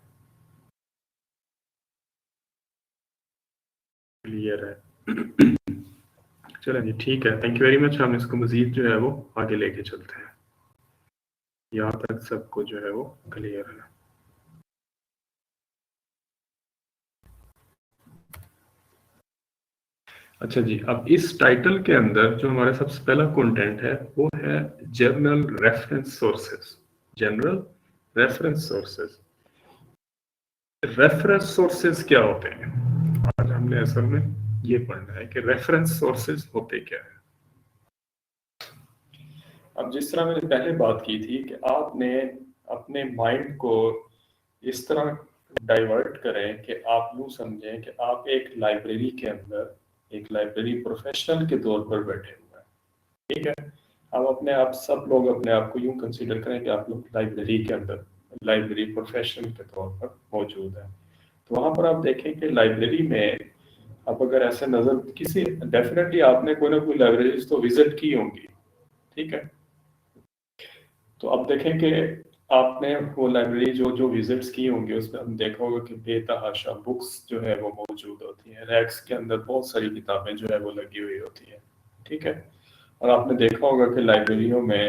क्लियर है। चलो जी ठीक है, थैंक यू वेरी मच। हम इसको मजीद जो है वो आगे लेके चलते हैं। यहाँ तक सबको जो है वो क्लियर है। अच्छा जी, अब इस टाइटल के अंदर जो हमारा सबसे पहला कंटेंट है वो है journal reference sources. General reference sources. Reference sources क्या होते हैं, आज हमने असल में ये पढ़ना है कि रेफरेंस सोर्सेज होते क्या है। अब जिस तरह मैंने पहले बात की थी कि आपने अपने माइंड को इस तरह डाइवर्ट करें कि आप यूँ समझें कि आप एक लाइब्रेरी के अंदर एक लाइब्रेरी प्रोफेशनल के तौर पर बैठे हुए हैं। ठीक है, अब अपने आप सब लोग अपने आप को यूँ कंसीडर करें कि आप लोग लाइब्रेरी के अंदर लाइब्रेरी प्रोफेशनल के तौर पर मौजूद हैं। तो वहाँ पर आप देखें कि लाइब्रेरी में आप अगर ऐसे नजर किसी डेफिनेटली आपने कोई ना कोई लाइब्रेरीज तो विजिट की होंगी। ठीक है, तो अब देखें कि आपने वो लाइब्रेरी जो जो विजिट्स की होंगी उसमें हम देखा होगा कि बेतहाशा बुक्स जो है वो मौजूद होती हैं। रैक्स के अंदर बहुत सारी किताबें जो है वो लगी हुई होती हैं। ठीक है, और आपने देखा होगा कि लाइब्रेरियों में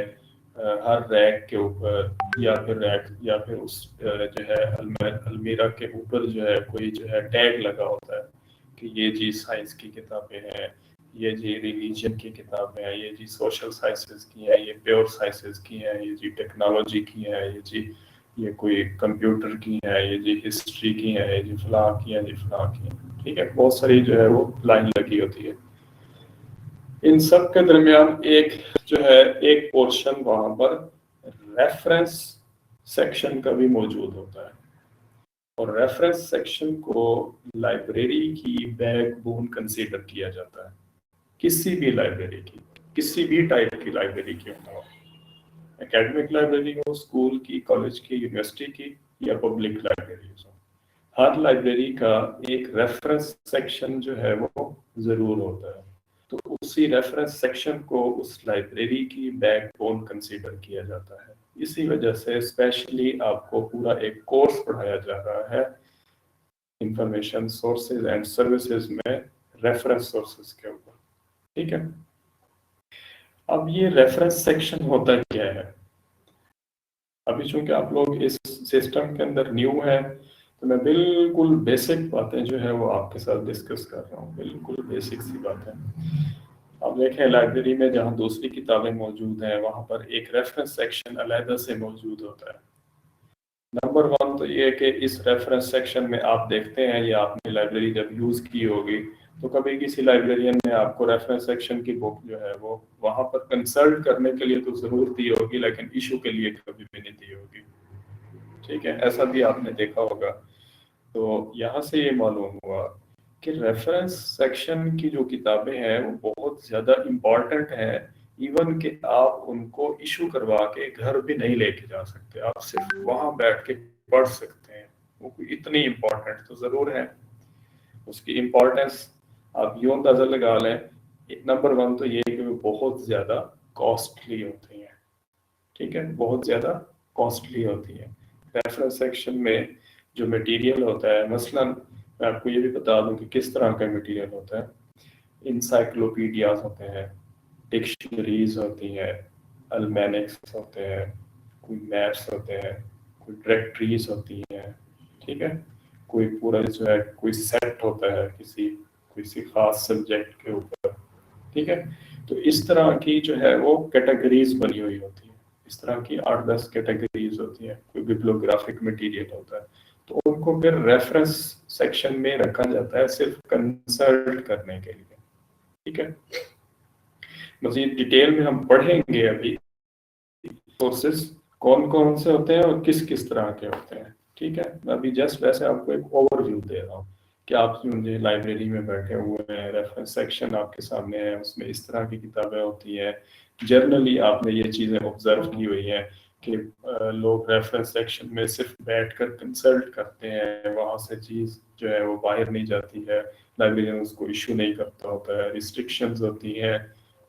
हर रैक के ऊपर या फिर रैक या फिर उस जो है अलमीरा के ऊपर जो है कोई जो है टैग लगा होता है कि ये जी साइंस की किताबें हैं, ये जी रिलीजन की किताबें हैं, ये जी सोशल साइंसेज की हैं, ये प्योर साइंसेज की हैं, ये जी टेक्नोलॉजी की हैं, ये जी ये कोई कंप्यूटर की हैं, ये जी हिस्ट्री की हैं, ये जी फलां की हैं, जी फलां की हैं। ठीक है, बहुत सारी जो है वो लाइन लगी होती है। इन सब के दरमियान एक जो है एक पोर्शन वहां पर रेफरेंस सेक्शन का भी मौजूद होता है और रेफरेंस सेक्शन को लाइब्रेरी की बैकबोन कंसीडर किया जाता है। किसी भी लाइब्रेरी की, किसी भी टाइप की लाइब्रेरी की हो, एकेडमिक लाइब्रेरी हो, स्कूल की, कॉलेज की, यूनिवर्सिटी की या पब्लिक लाइब्रेरी हो, हर लाइब्रेरी का एक रेफरेंस सेक्शन जो है वो जरूर होता है। तो उसी रेफरेंस सेक्शन को उस लाइब्रेरी की बैकबोन कंसीडर किया जाता है। इसी वजह से स्पेशली आपको पूरा एक कोर्स पढ़ाया जा रहा है इंफॉर्मेशन सोर्सेज एंड सर्विसेज में रेफरेंस सोर्सेज के ऊपर। ठीक है, अब ये रेफरेंस सेक्शन होता क्या है। अभी चूंकि आप लोग इस सिस्टम के अंदर न्यू है तो मैं बिल्कुल बेसिक बातें जो है वो आपके साथ डिस्कस कर रहा हूँ, बिल्कुल बेसिक सी बातें। अब देखें लाइब्रेरी में जहाँ दूसरी किताबें मौजूद हैं वहाँ पर एक रेफरेंस सेक्शन अलहदा से मौजूद होता है। नंबर वन तो ये है कि इस रेफरेंस सेक्शन में आप देखते हैं या आपने लाइब्रेरी जब यूज़ की होगी तो कभी किसी लाइब्रेरियन ने आपको रेफरेंस सेक्शन की बुक जो है वो वहाँ पर कंसल्ट करने के लिए तो ज़रूर दी होगी लेकिन इशू के लिए कभी भी नहीं दी होगी। ठीक है, ऐसा भी आपने देखा होगा। तो यहाँ से ये मालूम हुआ कि रेफरेंस सेक्शन की जो किताबें हैं वो बहुत ज़्यादा इम्पॉर्टेंट हैं। इवन कि आप उनको इशू करवा के घर भी नहीं लेके जा सकते, आप सिर्फ वहां बैठ के पढ़ सकते हैं। वो कोई इतनी इम्पोर्टेंट तो जरूर है, उसकी इम्पोर्टेंस आप यूं अंदाजा लगा लें। नंबर वन तो ये कि वो बहुत ज्यादा कॉस्टली होती हैं, ठीक है, बहुत ज्यादा कॉस्टली होती है। रेफरेंस सेक्शन में जो मटेरियल होता है, मसलन मैं आपको ये भी बता दूं कि किस तरह का मटेरियल होता है। इंसाइक्लोपीडियाज होते हैं, डिक्शनरीज होती हैं, अल्मेनिक्स होते हैं, कोई मैप्स होते हैं, कोई डायरेक्टरीज होती हैं, ठीक है, कोई पूरा जो है कोई सेट होता है किसी खास सब्जेक्ट के ऊपर, ठीक है। तो इस तरह की जो है वो कैटेगरीज बनी हुई होती है, इस तरह की 8-10 कैटेगरीज होती है। कोई बिब्लियोग्राफिक मटेरियल होता है, तो उनको फिर रेफरेंस सेक्शन में रखा जाता है सिर्फ कंसल्ट करने के लिए, ठीक है। मजीद डिटेल में हम पढ़ेंगे अभी सोर्सेस कौन कौन से होते हैं और किस किस तरह के होते हैं, ठीक है। मैं अभी जस्ट वैसे आपको एक ओवरव्यू दे रहा हूँ कि आप मुझे लाइब्रेरी में बैठे हुए हैं, रेफरेंस सेक्शन आपके सामने है, उसमें इस तरह की किताबें होती हैं। जनरली आपने ये चीज़ें ऑब्जर्व की हुई हैं कि लोग रेफरेंस सेक्शन में सिर्फ बैठकर कंसल्ट करते हैं, वहाँ से चीज़ जो है वो बाहर नहीं जाती है, लाइब्रेरियन उसको इशू नहीं करता होता है, रिस्ट्रिक्शंस होती हैं,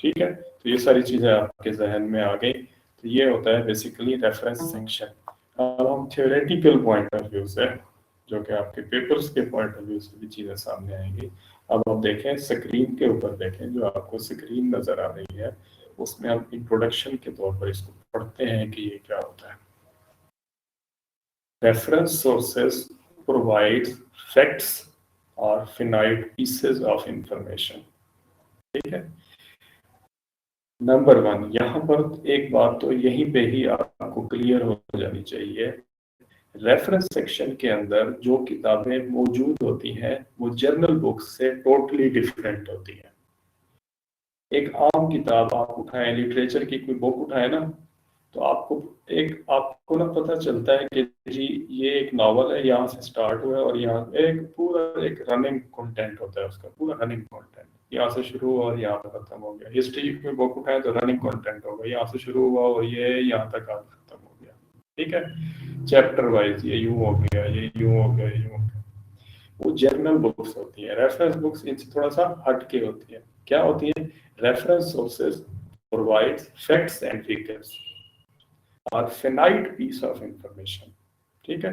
ठीक है। तो ये सारी चीज़ें आपके जहन में आ गई। तो ये होता है बेसिकली रेफरेंस सेक्शन। अब हम थियोरेटिकल पॉइंट ऑफ व्यू से, जो कि आपके पेपर्स के पॉइंट ऑफ व्यू से भी चीज़ें सामने आएंगी। अब आप देखें स्क्रीन के ऊपर, देखें जो आपको स्क्रीन नज़र आ रही है, उसमें हम इंट्रोडक्शन के तौर पर इसको पढ़ते हैं कि ये क्या होता है। रेफरेंस सोर्सेज प्रोवाइड फैक्ट्स और फिनाइट पीसेज ऑफ इंफॉर्मेशन, ठीक है। नंबर वन, यहाँ पर एक बात तो यहीं पे ही आपको क्लियर हो जानी चाहिए, रेफरेंस सेक्शन के अंदर जो किताबें मौजूद होती हैं वो जर्नल बुक्स से टोटली डिफरेंट होती हैं। एक आम किताब आप उठाएं, लिटरेचर की कोई बुक उठाएं ना, तो आपको ना पता चलता है कि जी ये एक नॉवल है, यहाँ से स्टार्ट हुआ है और यहाँ एक रनिंग कंटेंट होता है, उसका पूरा रनिंग कंटेंट यहाँ से शुरू हुआ और यहाँ तक खत्म हो गया। हिस्ट्री की बुक उठाएं तो रनिंग कंटेंट होगा, यहाँ से शुरू हुआ और ये यहाँ तक खत्म हो गया, ठीक है। चैप्टर वाइज ये यूं हो गया, ये यूं हो गया, ये यूं हो गया। वो जर्नल बुक्स होती है। रेफरेंस बुक्स इनसे थोड़ा सा हट के होती है। क्या होती है? Reference sources provides facts and figures और फिनाइट पीस ऑफ इंफॉर्मेशन, ठीक है।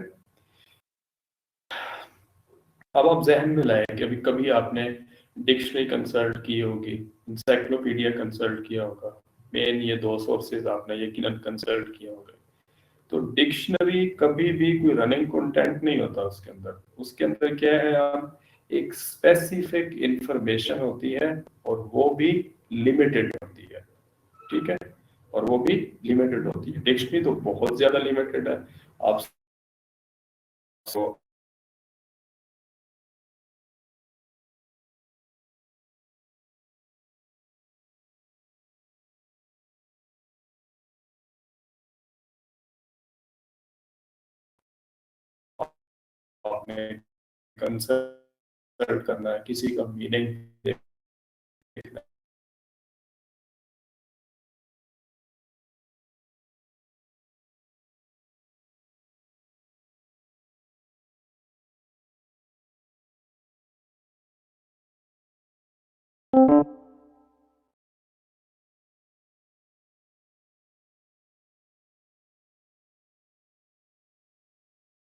अब आप जहन में लाए कि अभी कभी आपने डिक्शनरी कंसल्ट की होगी, इंसाइक्लोपीडिया कंसल्ट किया होगा, मेन ये दो सोर्सेज आपने यकीनन कंसल्ट किया होगा। तो डिक्शनरी कभी भी कोई रनिंग कंटेंट नहीं होता उसके अंदर क्या है, आप एक स्पेसिफिक इंफॉर्मेशन होती है और वो भी लिमिटेड होती है, ठीक है, और वो भी लिमिटेड होती है। डिक्शनरी तो बहुत ज्यादा लिमिटेड है, आप आपने कंसल्ट करना है, किसी का मीनिंग देखना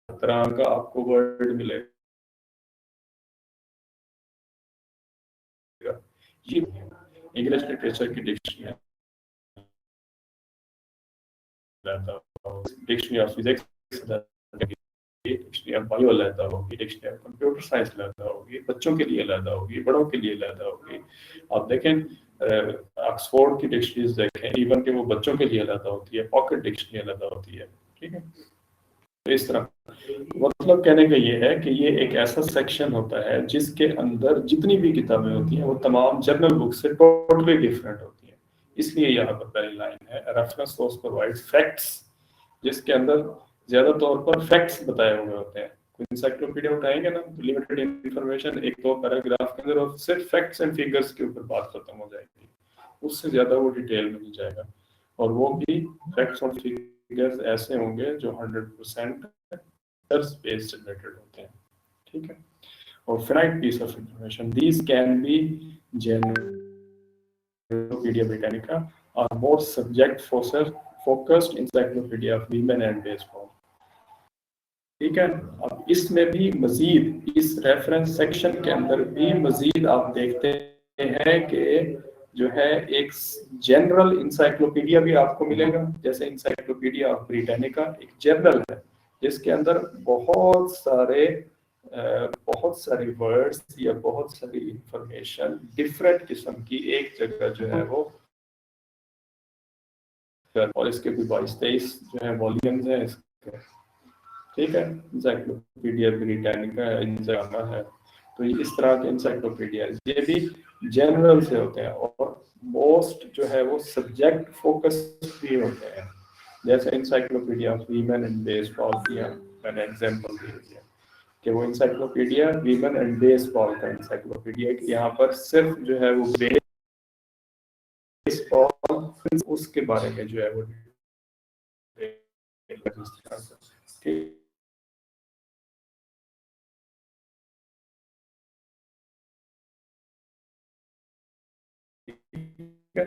तरह का आपको वर्ड मिलेगा। ये इंग्लिश लिटरेचर की dictionary dictionary of physics, dictionary of bio अलहदा होगी, डिक्शनरी ऑफ कंप्यूटर साइंस अलहदा होगी, बच्चों के लिए अलहदा होगी, बड़ों के लिए अलहदा होगी। आप देखें ऑक्सफोर्ड की डिक्शनरीज देखें, इवन कि वो बच्चों के लिए अलहदा होती है, पॉकेट डिक्शनरी अलहदा होती है, ठीक है। तो इस तरह मतलब कहने का ये है कि ये एक ऐसा सेक्शन होता है जिसके अंदर जितनी भी किताबें होती हैं वो तमाम जर्नल बुक से टोटली डिफरेंट होती हैं। इसलिए यहाँ पर पहली लाइन है, रेफरेंस सोर्स प्रोवाइड्स फैक्ट्स, जिसके अंदर ज्यादा तौर पर फैक्ट्स बताए हुए होते हैं। इंसाइक्लोपीडिया उठाएंगे ना तो लिमिटेड इंफॉर्मेशन, एक दो पैराग्राफ के अंदर और सिर्फ फैक्ट्स एंड फिगर्स के ऊपर बात खत्म हो जाएगी। उससे ज़्यादा वो डिटेल में नहीं जाएगा, और वो भी फैक्ट्स और फिगर्स ऐसे होंगे जो 100% बेस्ड जनरेटेड होते हैं, ठीक है। और finite piece of information, these can be Encyclopedia Britannica or more subject focused encyclopedia of women and baseball, ठीक है। अब इसमें भी मजीद इस रेफरेंस सेक्शन के अंदर भी मजीद आप देखते हैं कि जो है एक जनरल इंसाइक्लोपीडिया भी आपको मिलेगा, जैसे इंसाइक्लोपीडिया ऑफ ब्रिटानिका एक जनरल है जिसके अंदर बहुत सारे वर्ड्स या बहुत सारी इंफॉर्मेशन डिफरेंट किस्म की एक जगह जो है वो, और इसके भी 22-23 जो है वॉल्यूम्स हैं इसके, ठीक है। इंसाइक्लोपीडिया ब्रिटानिका इंजामा है, तो ये इस तरह के इंसाइक्लोपीडिया ये भी जनरल से होते हैं और मोस्ट जो है वो सब्जेक्ट फोकस भी होते हैं, जैसे encyclopedia of women and baseball किया मैंने एग्जांपल दी हुई है कि वो इंसाइक्लोपीडिया वीमेन एंड बेसबॉल का इंसाइक्लोपीडिया, यहाँ पर सिर्फ जो है वो बेसबॉल उसके बारे में जो है वो ठीक है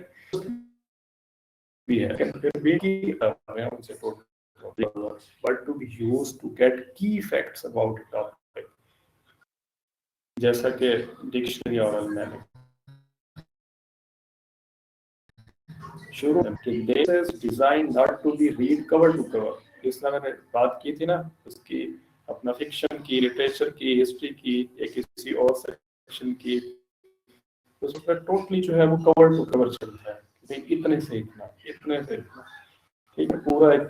भी है, फिर भी उनसे but to be used to get key facts about a topic, जैसा कि डिक्शनरी और मैंने शुरू में design not to be read cover to cover, इसमें मैंने बात की थी ना उसकी, अपना फिक्शन की, लिटरेचर की, हिस्ट्री की, एक किसी और सेक्शन की, उसमें टोटली जो है वो कवर टू कवर चलता है, इतने से इतना, इतने से इतना, ठीक है। पूरा एक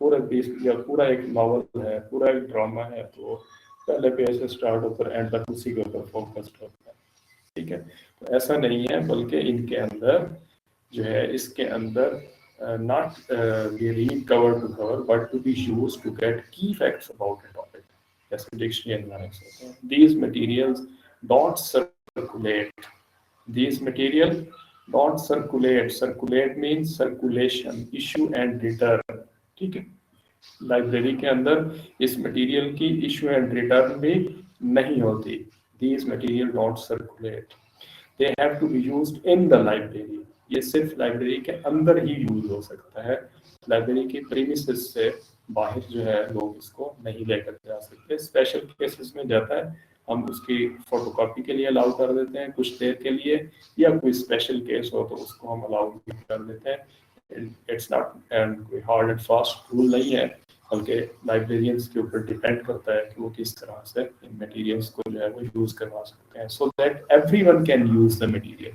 पूरा बीस या पूरा एक नॉवल है, पूरा एक ड्रामा है, तो पहले पेज से स्टार्ट होकर एंड तक उसी के ऊपर फोकस्ड होता है, ठीक है। तो ऐसा नहीं है, बल्कि इनके अंदर जो है इसके अंदर not be read cover to cover but to be used to get key facts about a topic, जैसे डिक्शनरी एनालिसिस होते हैं। These materials don't circulate, these material don't circulate, circulate means circulation, issue and return, ठीक है। Library के अंदर इस material की issue and return भी नहीं होती, these material don't circulate, they have to be used in the library, ये सिर्फ लाइब्रेरी के अंदर ही यूज हो सकता है, लाइब्रेरी की प्रीमिसेस से बाहर जो है लोग इसको नहीं लेकर जा सकते। स्पेशल केसेस में जाता है, हम उसकी फोटोकॉपी के लिए अलाउ कर देते हैं कुछ देर के लिए, या कोई स्पेशल केस हो तो उसको हम अलाउ भी कर देते हैं। इट्स नॉट कोई हार्ड एंड फास्ट रूल नहीं है, बल्कि लाइब्रेरियंस के ऊपर डिपेंड करता है कि वो किस तरह से इन मटेरियल्स को जो है वो यूज करवा सकते हैं, so that everyone can use the material.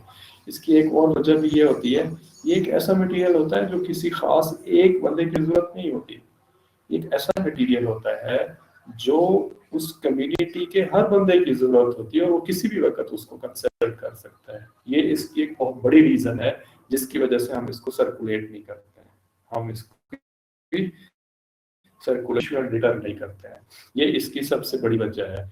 इसकी एक और वजह भी ये होती है, ये एक ऐसा मटेरियल होता है जो किसी खास एक बंदे की जरूरत नहीं होती, एक ऐसा मटेरियल होता है जो उस कम्युनिटी के हर बंदे की जरूरत होती है और वो किसी भी वक्त उसको कंसल्ट कर सकता है। ये इसकी एक बहुत बड़ी रीजन है जिसकी वजह से हम इसको सर्कुलेट नहीं करते हैं, हम इसको सर्कुलेशन रिटर्न नहीं करते हैं, ये इसकी सबसे बड़ी वजह है।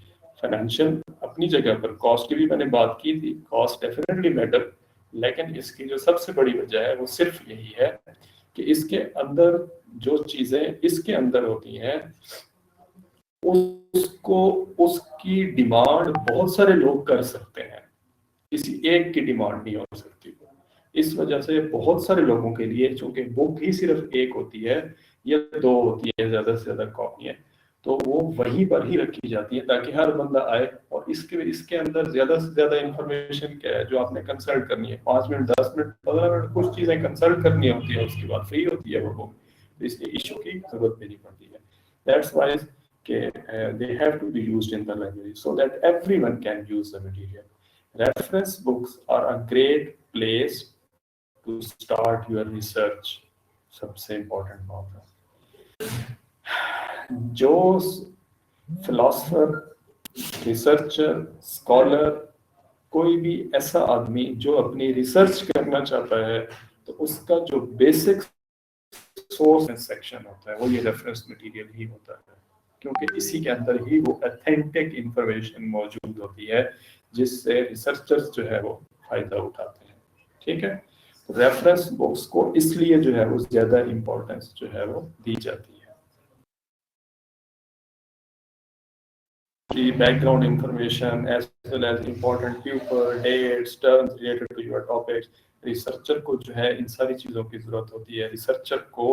फाइनेंशियल अपनी जगह पर, कॉस्ट की भी मैंने बात की थी, कॉस्ट डेफिनेटली मैटर, लेकिन इसकी जो सबसे बड़ी वजह है वो सिर्फ यही है कि इसके अंदर जो चीजें इसके अंदर होती हैं उसको, उसकी डिमांड बहुत सारे लोग कर सकते हैं, किसी एक की डिमांड नहीं हो सकती। इस वजह से बहुत सारे लोगों के लिए, चूंकि बुक ही सिर्फ एक होती है या दो होती है ज्यादा से ज्यादा कॉपियां, तो वो वहीं पर ही रखी जाती है ताकि हर बंदा आए, और इसके अंदर ज्यादा से ज्यादा इंफॉर्मेशन क्या है जो आपने कंसल्ट करनी है, 5 मिनट 10 मिनट 15 मिनट कुछ चीजें कंसल्ट करनी होती है, उसके बाद फ्री होती है वो बुक, तो इसलिए इशू की जरूरत भी नहीं पड़ती है। That's why they have to be used in the library so that everyone can use the material. Reference books are a great place to start your research, सबसे इम्पोर्टेंट बात है। जो फिलोसफर, रिसर्चर, स्कॉलर, कोई भी ऐसा आदमी जो अपनी रिसर्च करना चाहता है, तो उसका जो बेसिक सोर्स सेक्शन होता है वो ये रेफरेंस मटेरियल ही होता है, क्योंकि इसी के अंदर ही वो ऑथेंटिक इंफॉर्मेशन मौजूद होती है जिससे रिसर्चर्स जो है वो फायदा उठाते हैं, ठीक है। रेफरेंस बुक्स को इसलिए जो है वो ज्यादा इंपॉर्टेंस जो है वो दी जाती है। The background information as well as important paper, dates, terms related to your topics। Researcher को जो है इन सारी चीज़ों की ज़रूरत होती है। रिसर्चर को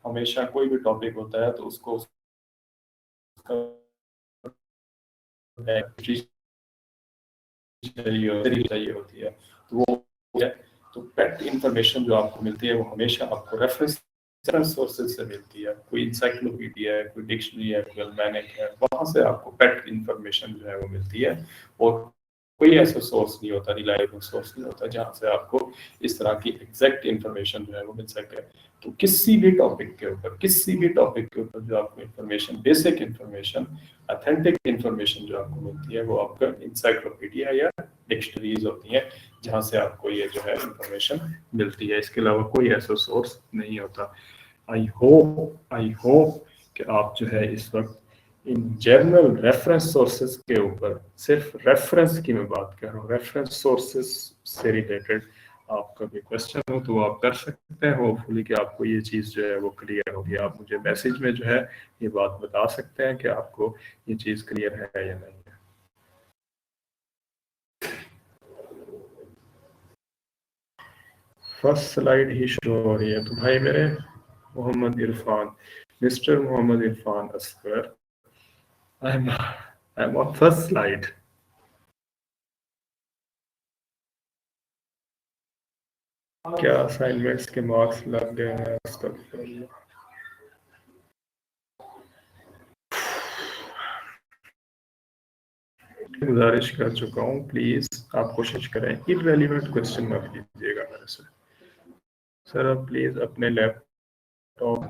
हमेशा कोई भी टॉपिक होता है तो उसको चाहिए होती है, तो वो है। तो पैक्ट इंफॉर्मेशन जो आपको मिलती है वो हमेशा आपको रेफरेंस सोर्सेज से मिलती है। कोई इंसाइक्लोपीडिया है, कोई डिक्शनरी है, कोई अल्मैनिक है, वहाँ से आपको पैक्ट इंफॉर्मेशन जो है वो मिलती है। और कोई ऐसा सोर्स नहीं होता, रिलायबल सोर्स नहीं होता जहाँ से आपको इस तरह की एग्जैक्ट इंफॉर्मेशन जो है वो मिल सके। तो किसी भी टॉपिक के ऊपर, किसी भी टॉपिक के ऊपर जो आपको information, basic information, authentic information जो आपको मिलती है वो आपका इंसाइक्लोपीडिया या डिक्शनरीज होती हैं जहाँ से आपको ये जो है इंफॉर्मेशन मिलती है। इसके अलावा कोई ऐसा सोर्स नहीं होता। आई होप कि आप जो है इस वक्त इन जनरल रेफरेंस सोर्सेज के ऊपर, सिर्फ रेफरेंस की मैं बात कर रहा हूँ, रेफरेंस सोर्सेज से रिलेटेड आपका कोई क्वेश्चन हो तो वो आप कर सकते हैं। होपफुली कि आपको ये चीज़ जो है वो क्लियर होगी। आप मुझे मैसेज में जो है ये बात बता सकते हैं कि आपको ये चीज़ क्लियर है या नहीं है। फर्स्ट स्लाइड ही शो हो रही है तो भाई मेरे Mohammad Irfan, mister Mohammad Irfan Asghar, I am on first slide. क्या असाइनमेंट्स के मार्क्स लग गए हैं? अस्तगफिरुल्लाह। गुजारिश कर चुका हूँ, प्लीज आप कोशिश करें इररेलेवेंट क्वेश्चन मत कीजिएगा मेरे से। सर आप प्लीज अपने लैपटॉप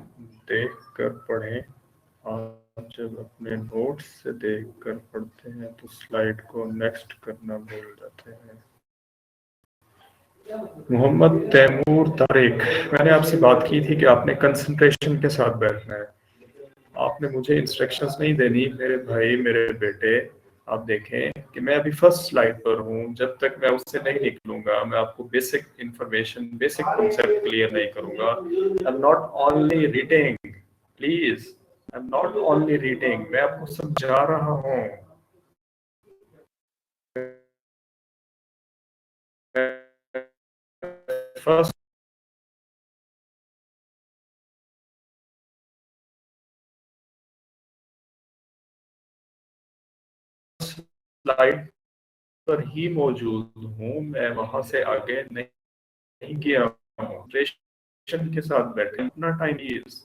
देख कर पढ़ें। आप जब अपने नोट्स से देख कर पढ़ते हैं तो स्लाइड को नेक्स्ट करना भूल जाते हैं। मोहम्मद तैमूर तारिक, मैंने आपसे बात की थी कि आपने कंसंट्रेशन के साथ बैठना है। आपने मुझे इंस्ट्रक्शंस नहीं देनी मेरे भाई, मेरे बेटे। आप देखें कि मैं अभी फर्स्ट स्लाइड पर हूँ, जब तक मैं उससे नहीं निकलूंगा मैं आपको basic information, basic concept clear नहीं करूंगा। I am not only reading, please, I am not only reading, मैं आपको समझा रहा हूँ। फर्स्ट स्लाइड पर ही मौजूद हूँ, मैं वहां से आगे नहीं गया हूँ। के साथ बैठे अपना time use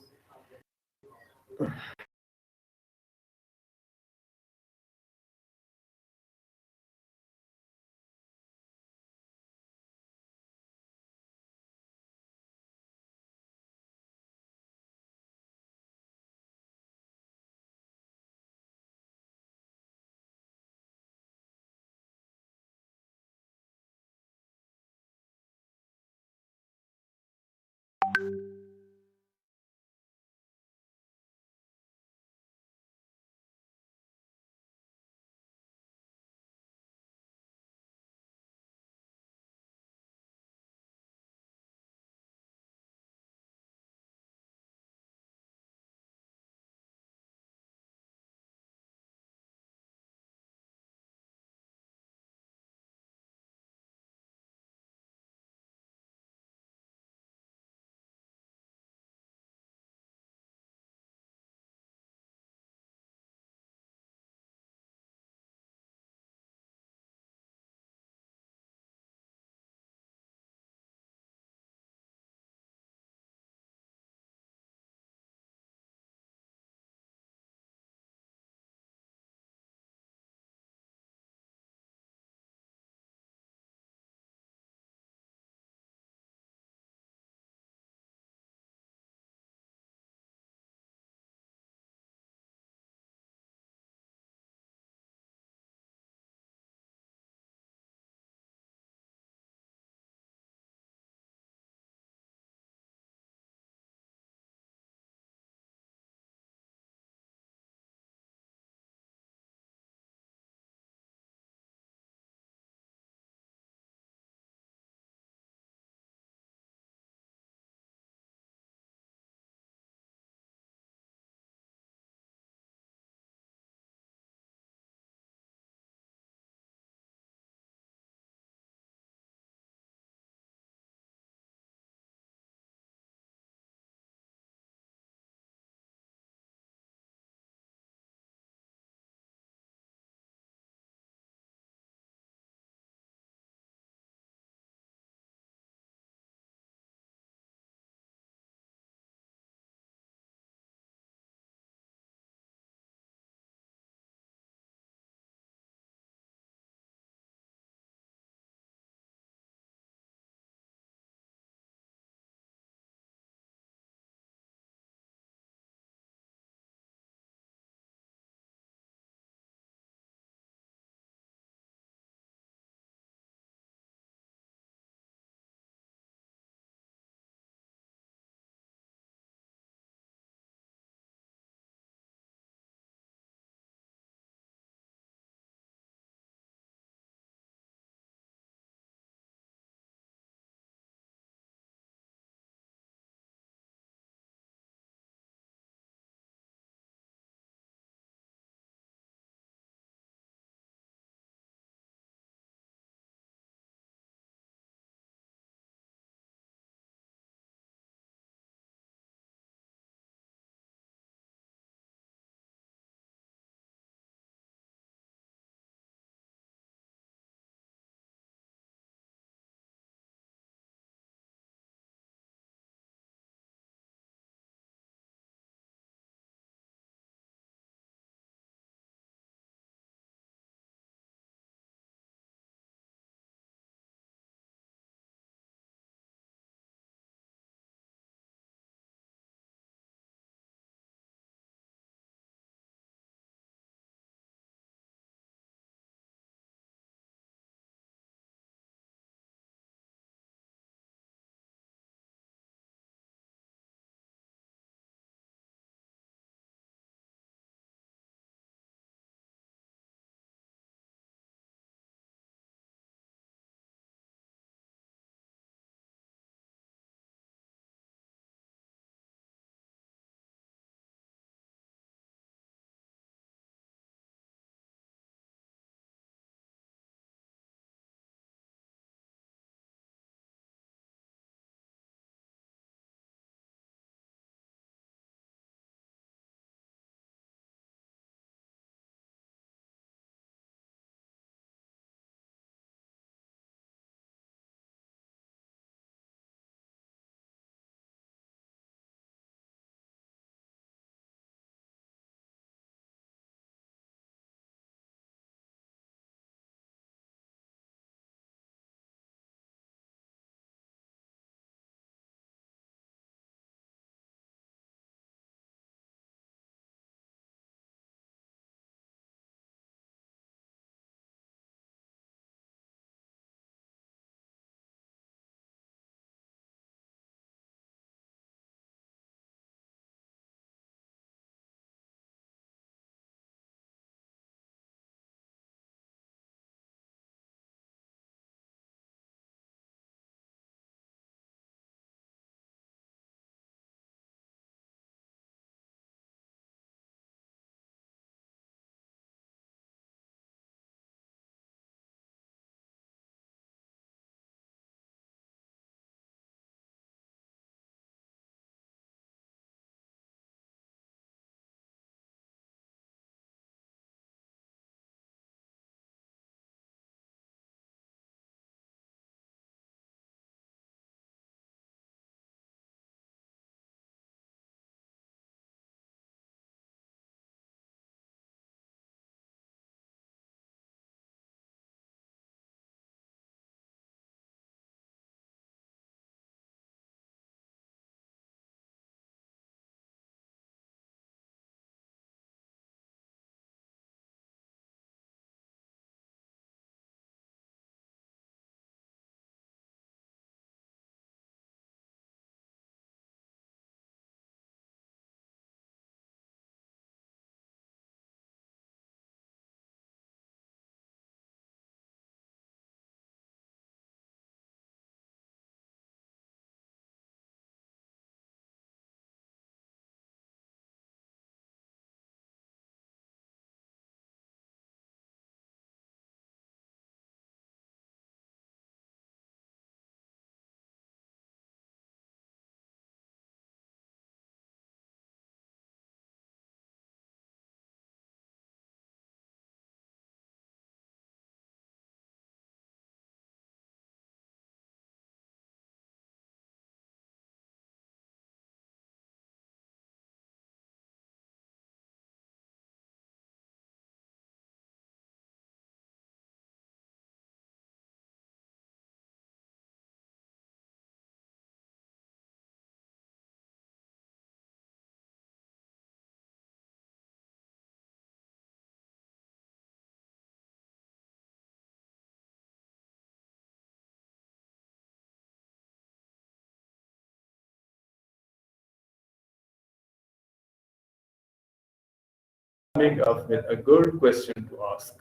coming up with a good question to ask.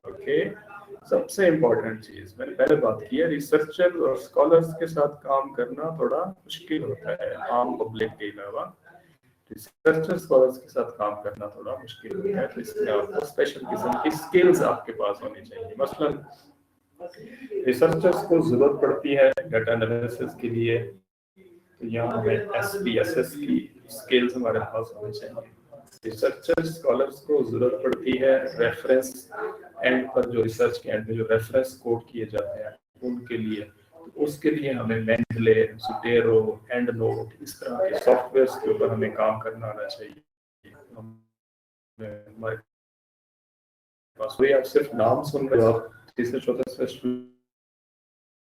Okay, सबसे इम्पोर्टेंट चीज मैंने पहले बात की है, रिसर्चर और स्कॉलर्स के साथ काम करना थोड़ा मुश्किल होता है आम पब्लिक के अलावा। रिसर्चर स्कॉलर्स के साथ काम करना थोड़ा मुश्किल होता है, तो इसमें आपको स्पेशल किस्म की स्किल्स आपके पास होनी चाहिए। मसलन रिसर्चर्स को जरूरत पड़ती है डाटा एनालिसिस के लिए, तो यहाँ हमें SPSS की स्किल्स हमारे पास होनी चाहिए। रिसर्चर स्कॉलर्स को जरूरत पड़ती है रेफरेंस एंड पर, जो रिसर्च के एंड में जो रेफरेंस कोड किए जाते हैं उनके लिए, तो उसके लिए हमें मेंडले, जुटेरो, एंड नोट, इस तरह के सॉफ्टवेयर्स के ऊपर हमें काम करना आना चाहिए। हमारे पास कोई आप सिर्फ नाम सुन रहे हो, आप तीसरे चौथे सेमेस्टर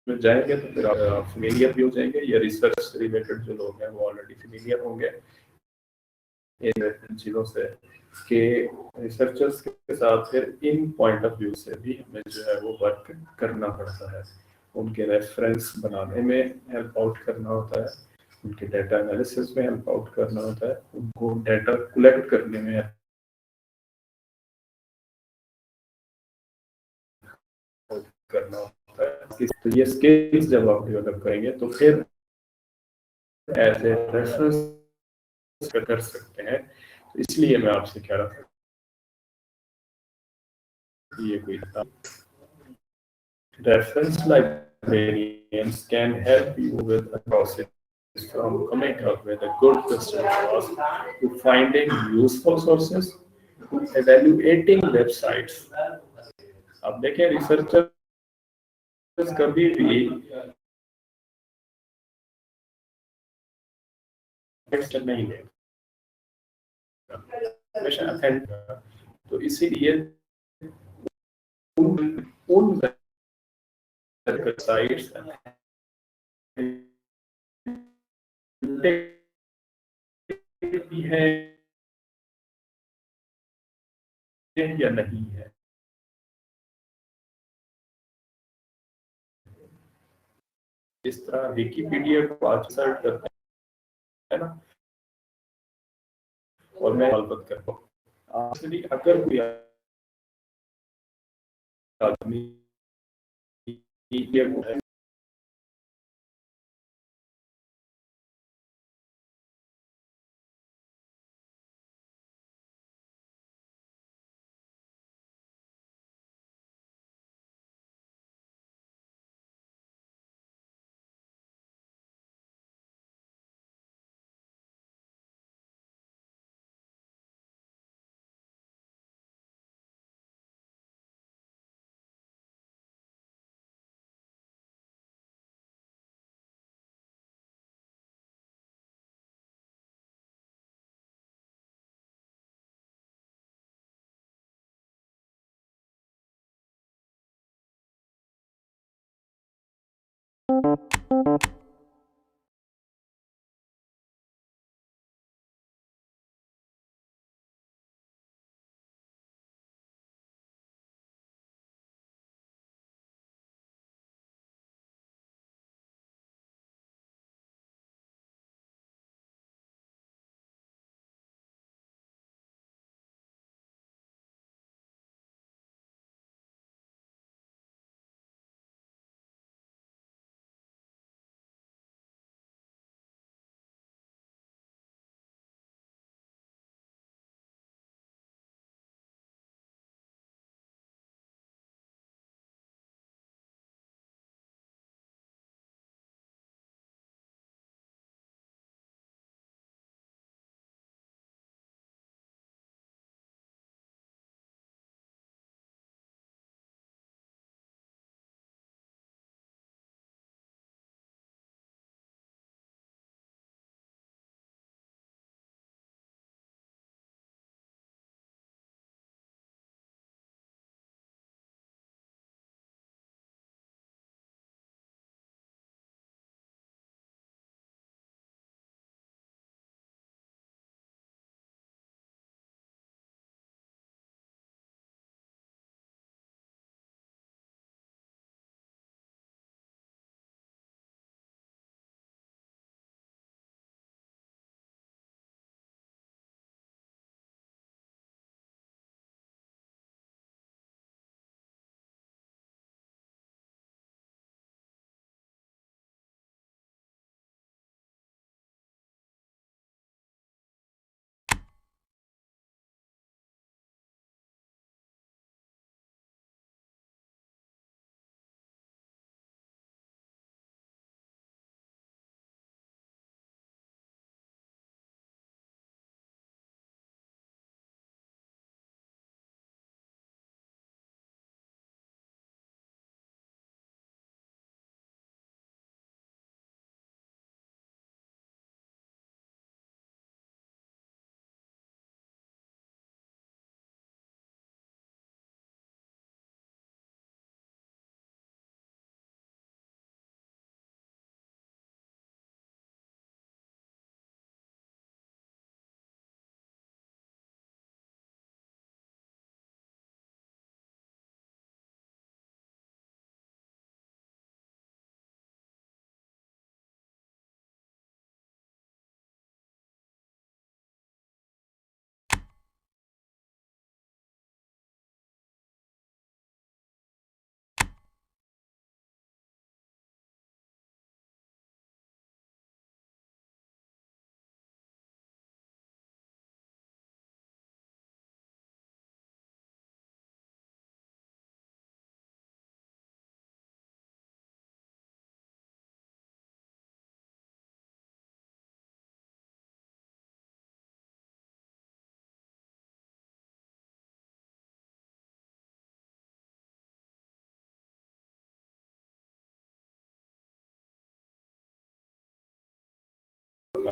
में जाएंगे तो फिर आप फेमिलियर भी हो जाएंगे, या रिसर्च से रिलेटेड जो लोग हैं वो ऑलरेडी फेमिलियर होंगे इन चीज़ों से, कि रिसर्चर्स के साथ फिर इन पॉइंट ऑफ व्यू से भी हमें जो है वो वर्क करना पड़ता है। उनके रेफरेंस बनाने में हेल्प आउट करना होता है, उनके डाटा एनालिसिस में हेल्प आउट करना होता है, उनको डाटा कलेक्ट करने में हेल्प करना होता है। तो ये स्किल्स जब आप डेवलप करेंगे तो फिर एज ए रेफरेंस कर सकते हैं। तो इसलिए मैं आपसे कह रहा था ये कोई reference librarians can help you with the process from coming up with a good question to ask, to finding useful sources, to evaluating websites। अब देखें रिसर्चर्स कभी भी नहीं लेगा, हमेशा अथेंटिक, तो इसीलिए उन वेबसाइट्स भी है या नहीं है। इस तरह विकिपीडिया को आज सर्च करते हैं ना, और मैं बात करता हूँ अगर कोई आदमी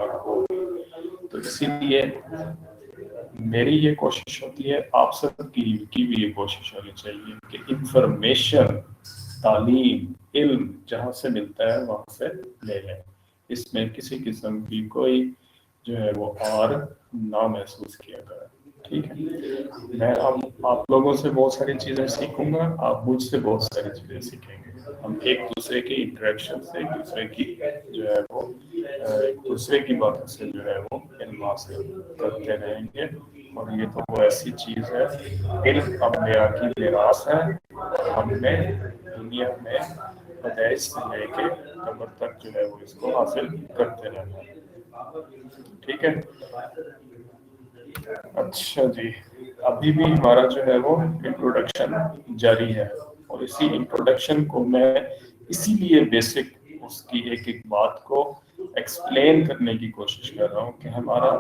हो। तो इसीलिए मेरी ये कोशिश होती है, आप सबकी भी ये कोशिश होनी चाहिए कि इंफॉर्मेशन, तालीम, इल्म जहाँ से मिलता है वहाँ से ले लें। इसमें किसी किस्म की कोई जो है वो आर ना महसूस किया करें। ठीक है, मैं आप लोगों से बहुत सारी चीज़ें सीखूंगा, आप मुझसे बहुत सारी चीज़ें सीखेंगे। हम एक दूसरे के इंटरेक्शन से, एक दूसरे की जो है वो एक दूसरे की बातों से जो है वो इल्म हासिल करते रहेंगे। और ये तो वो ऐसी चीज़ है, इल्म अम्बिया की मिरास है, हमने दुनिया में पैदाइश से लेके कब्र तक जो है वो इसको हासिल करते रहना। ठीक है, अच्छा जी, अभी भी हमारा जो है वो इंट्रोडक्शन जारी है, और इसी इंट्रोडक्शन को मैं इसीलिए बेसिक उसकी एक एक बात को एक्सप्लेन करने की कोशिश कर रहा हूँ कि हमारा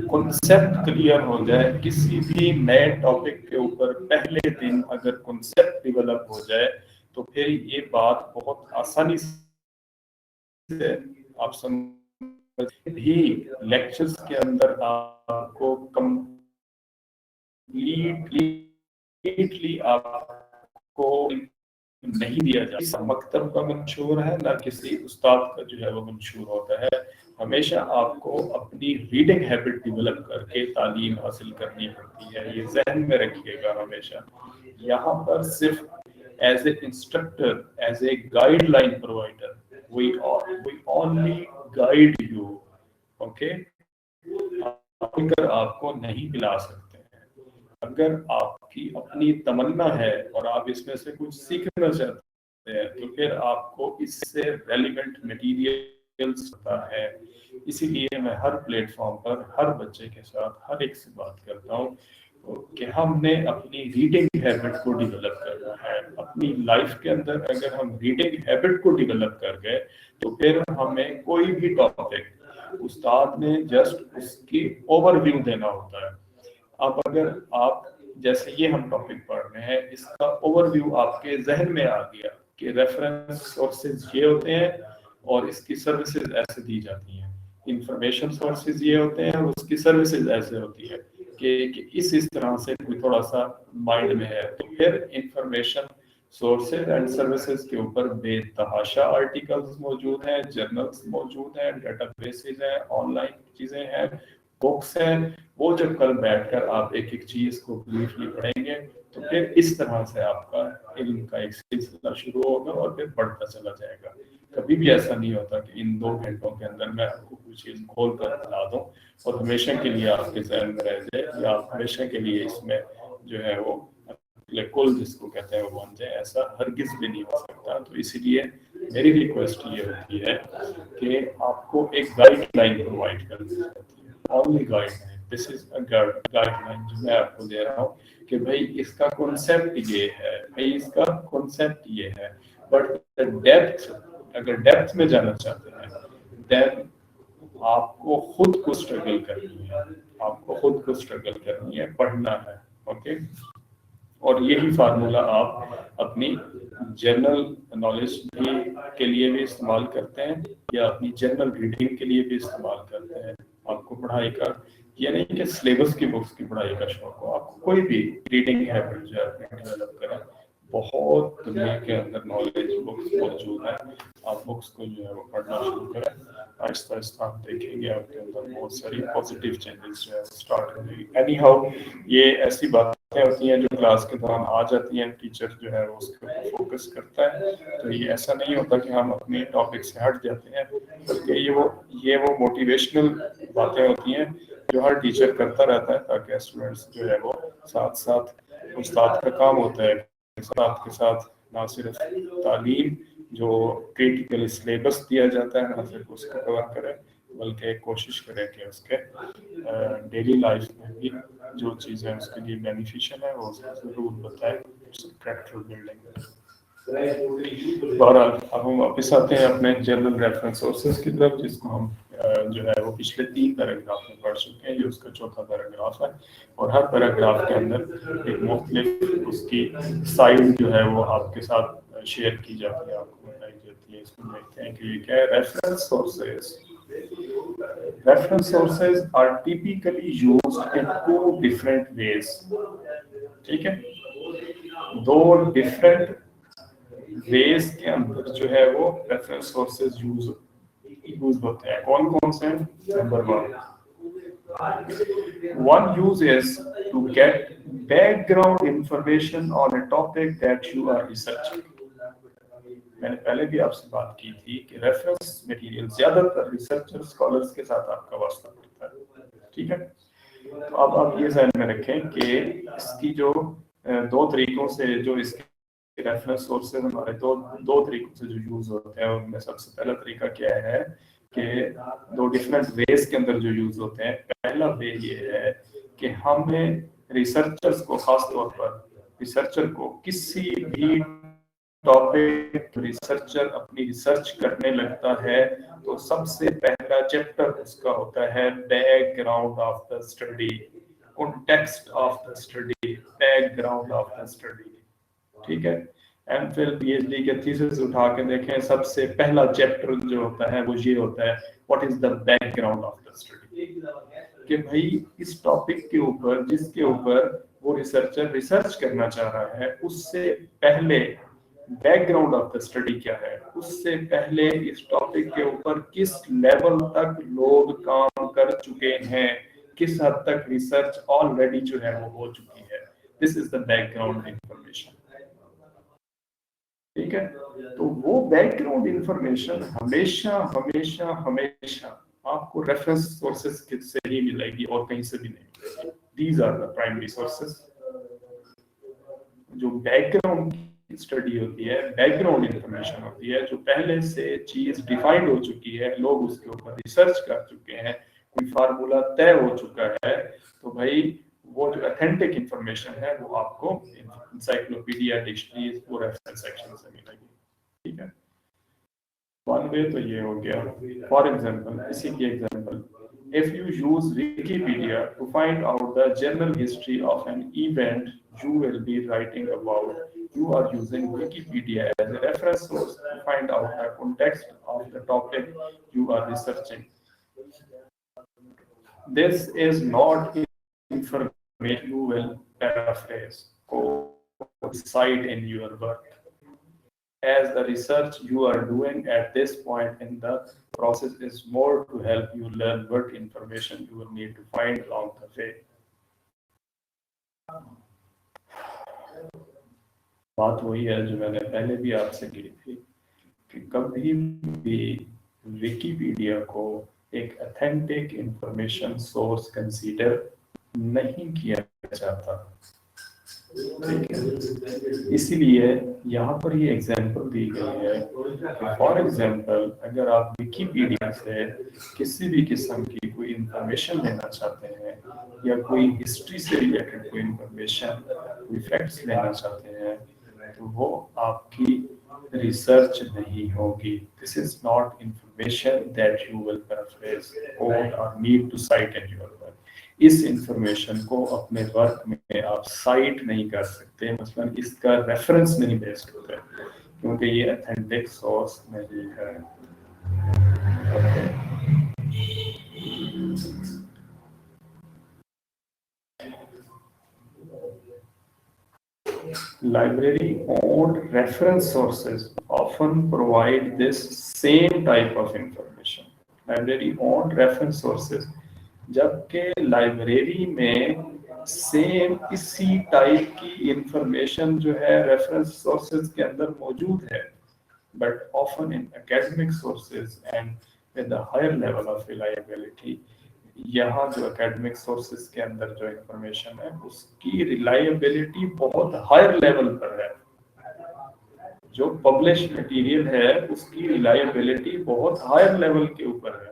कॉन्सेप्ट क्लियर हो जाए। किसी भी नए टॉपिक के ऊपर पहले दिन अगर कॉन्सेप्ट डेवलप हो जाए तो फिर ये बात बहुत आसानी से आप समझ भी। लेक्चर्स के अंदर आपको कंप्लीटली आपको नहीं दिया जाता। मकतब का मंशूर है ना, किसी उस्ताद का जो है वो मंशूर होता है। हमेशा आपको अपनी रीडिंग हैबिट डेवलप करके तालीम हासिल करनी पड़ती है, ये जहन में रखिएगा हमेशा। यहाँ पर सिर्फ as a instructor, as a guideline provider, we only guide you, okay? अगर आपको नहीं मिला सकते हैं, अगर आपकी अपनी तमन्ना है और आप इसमें से कुछ सीखना चाहते हैं तो फिर आपको इससे रेलिवेंट मटेरियल्स पता है। इसीलिए मैं हर प्लेटफॉर्म पर हर बच्चे के साथ हर एक से बात करता हूँ कि हमने अपनी रीडिंग हैबिट को डेवलप करना है। अपनी लाइफ के अंदर अगर हम रीडिंग हैबिट को डेवलप कर गए तो फिर हमें कोई भी टॉपिक उस्ताद ने जस्ट उसकी ओवरव्यू देना होता है। अब अगर आप जैसे ये हम टॉपिक पढ़ रहे हैं, इसका ओवरव्यू आपके जहन में आ गया कि रेफरेंस सोर्सेज ये होते हैं और इसकी सर्विसेज ऐसे दी जाती हैं, इंफॉर्मेशन सोर्सेज ये होते हैं और उसकी सर्विसेज ऐसे होती है कि इस तरह से कोई थोड़ा सा माइंड में है, तो फिर इंफॉर्मेशन सोर्सेज एंड सर्विसेज के ऊपर बेतहाशा आर्टिकल्स मौजूद हैं, जर्नल्स मौजूद हैं, डेटाबेसेस हैं, ऑनलाइन चीजें हैं, बुक्स हैं। वो जब कल बैठकर आप एक एक चीज को ब्रीफली पढ़ेंगे तो फिर इस तरह से आपका इल्म का एक सिलसिला शुरू होगा और फिर बढ़ता चला जाएगा। कभी भी ऐसा नहीं होता कि इन 2 घंटों के अंदर मैं आपको कोई चीज खोल कर बता दूं और हमेशा के लिए आपके जहन में रह जाए, या आप हमेशा के लिए इसमें जो है वो कुल जिसको कहते हैं वो बन जाए। ऐसा हरगिज भी नहीं हो सकता। तो इसीलिए मेरी रिक्वेस्ट ये होती है कि आपको एक गाइडलाइन प्रोवाइड कर दी जाती है, only guideline. This is a guideline जो मैं आपको दे रहा हूँ कि भाई इसका कॉन्सेप्ट ये है, भाई इसका कॉन्सेप्ट ये है, बट डेप्थ, अगर डेप्थ में जाना चाहते हैं देन आपको खुद को स्ट्रगल करनी है, आपको खुद को स्ट्रगल करनी है, पढ़ना है। ओके, और यही फार्मूला आप अपनी जनरल नॉलेज भी के लिए भी इस्तेमाल करते हैं या अपनी जनरल रीडिंग के लिए भी इस्तेमाल करते हैं। आपको पढ़ाई का ये नहीं कि सिलेबस की बुक्स की पढ़ाई का शौक हो, आपको कोई भी रीडिंग हैबिट जो है डेवलप करें। बहुत दुनिया के अंदर नॉलेज बुक्स मौजूद है, आप बुक्स को जो है वो पढ़ना शुरू करें। आहिस्ता आहिस्ता आप देखेंगे आपके अंदर बहुत सारी पॉजिटिव चेंजेस जो है स्टार्ट होंगी। एनी हाउ, ये ऐसी बातें होती हैं जो क्लास के दौरान आ जाती हैं, टीचर जो है वो उसके ऊपर फोकस करता है। तो ये ऐसा नहीं होता कि हम अपने टॉपिक से हट जाते हैं, बल्कि ये वो मोटिवेशनल बातें होती हैं जो हर टीचर करता रहता है ताकि स्टूडेंट्स जो है वो साथ साथ उस्ताद का काम होता है के साथ ना सिर्फ तालीम जो क्रिटिकल सिलेबस दिया जाता है ना सिर्फ उसको कवर करें, बल्कि कोशिश करें कि उसके डेली लाइफ में भी जो चीज़ें उसके लिए बेनिफिशियल है वो उसको जरूर बताएं। Character building. बहरहाल अब हम वापस आते हैं अपने जनरल रेफरेंस सोर्सेज की तरफ, जिसको हम जो है वो पिछले 3 पैराग्राफ में पढ़ चुके हैं। ये उसका चौथा पैराग्राफ है और हर पैराग्राफ के अंदर एक मुख्तलिफ उसकी साइड जो है वो आपके साथ शेयर की जाती है, आपको बताई जाती है। इसमें देखते हैं कि ये क्या है, reference sources. Reference sources are typically used in two different ways. ठीक है, दो डिफरेंट वेज के अंदर जो है वो रेफरेंस सोर्सेज यूज होते हैं. कौन कौन से हैं? Number one use is to get background information on a topic that you are researching. मैंने पहले भी आपसे बात की थी कि रेफरेंस मटेरियल ज्यादातर रिसर्चर स्कॉलर्स के साथ आपका वास्ता पड़ता है. ठीक है, तो अब आप ये ध्यान में रखें कि इसकी जो दो तरीकों से जो इसके रेफरेंस सोर्सेज हमारे दो तरीकों से जो यूज होते हैं, उनमें सबसे पहला तरीका क्या है कि दो डिफरेंट वेज के अंदर जो यूज होते हैं. पहला वे ये है कि हमें रिसर्चर्स को, खास तौर पर रिसर्चर को किसी भी टॉपिक रिसर्चर अपनी रिसर्च करने लगता है तो सबसे पहला चैप्टर उसका होता है background of the study, context of the study, background of the study. ठीक है, एमफिल पीएचडी के थीसिस उठा के देखें, सबसे पहला चैप्टर जो होता है वो ये होता है, what is the background of the study. कि भाई इस टॉपिक के ऊपर, जिसके ऊपर वो रिसर्चर रिसर्च करना चाह रहा है, उससे पहले बैकग्राउंड ऑफ द स्टडी क्या है, उससे पहले इस टॉपिक के ऊपर किस लेवल तक लोग काम कर चुके हैं, किस हद तक रिसर्च ऑलरेडी जो है वो हो चुकी है. This is the background information. ठीक है, तो वो बैकग्राउंड इंफॉर्मेशन हमेशा हमेशा हमेशा आपको रेफरेंस सोर्सेज से ही मिलेगी और कहीं से भी नहीं मिलेगी. These are the primary sources. जो बैकग्राउंड स्टडी होती है, बैकग्राउंड इंफॉर्मेशन होती है, जो पहले से चीज डिफाइंड हो चुकी है, लोग उसके ऊपर रिसर्च कर चुके हैं, कोई फार्मूला तय हो चुका है, तो भाई वो जो ऑथेंटिक इंफॉर्मेशन है वो आपको एनसाइक्लोपीडिया, डिक्शनरीज और रेफरेंस सेक्शन से मिलेगी. ठीक है, वन वे तो ये हो गया. फॉर एग्जांपल, इसी की example, if you use Wikipedia to find out the general history of an event you will be writing about, you are using Wikipedia as a reference source to find out the context of the topic you are researching. This is not information you will paraphrase or cite in your work. As the research you are doing at this point in the process is more to help you learn what information you will need to find along the way. बात वही है जो मैंने पहले भी आपसे की थी कि कभी भी विकिपीडिया को एक ऑथेंटिक इंफॉर्मेशन सोर्स कंसीडर नहीं किया जाता. इसीलिए यहाँ पर ये एग्जांपल दी गई है कि फॉर एग्जांपल अगर आप विकिपीडिया से किसी भी किस्म की कोई इंफॉर्मेशन लेना चाहते हैं या कोई हिस्ट्री से रिलेटेड कोई इंफॉर्मेशन, कोई फैक्ट्स लेना चाहते हैं, तो वो आपकी रिसर्च नहीं होगी. This is not information that you will paraphrase और need to cite in your work. इस इंफॉर्मेशन को अपने वर्क में आप साइट नहीं कर सकते, मतलब इसका रेफरेंस नहीं दे सकते क्योंकि ये ऑथेंटिक सोर्स नहीं है. Library owned reference sources often provide this same type of information. Library owned reference sources, जबकि लाइब्रेरी में सेम इसी टाइप की इंफॉर्मेशन जो है रेफरेंस सोर्सेज के अंदर मौजूद है, but often in academic sources and with a higher level of reliability. यहाँ जो एकेडमिक सोर्सेज के अंदर जो इंफॉर्मेशन है उसकी रिलायबिलिटी बहुत हायर लेवल पर है. जो पब्लिश मटेरियल है उसकी रिलायबिलिटी बहुत हायर लेवल के ऊपर है,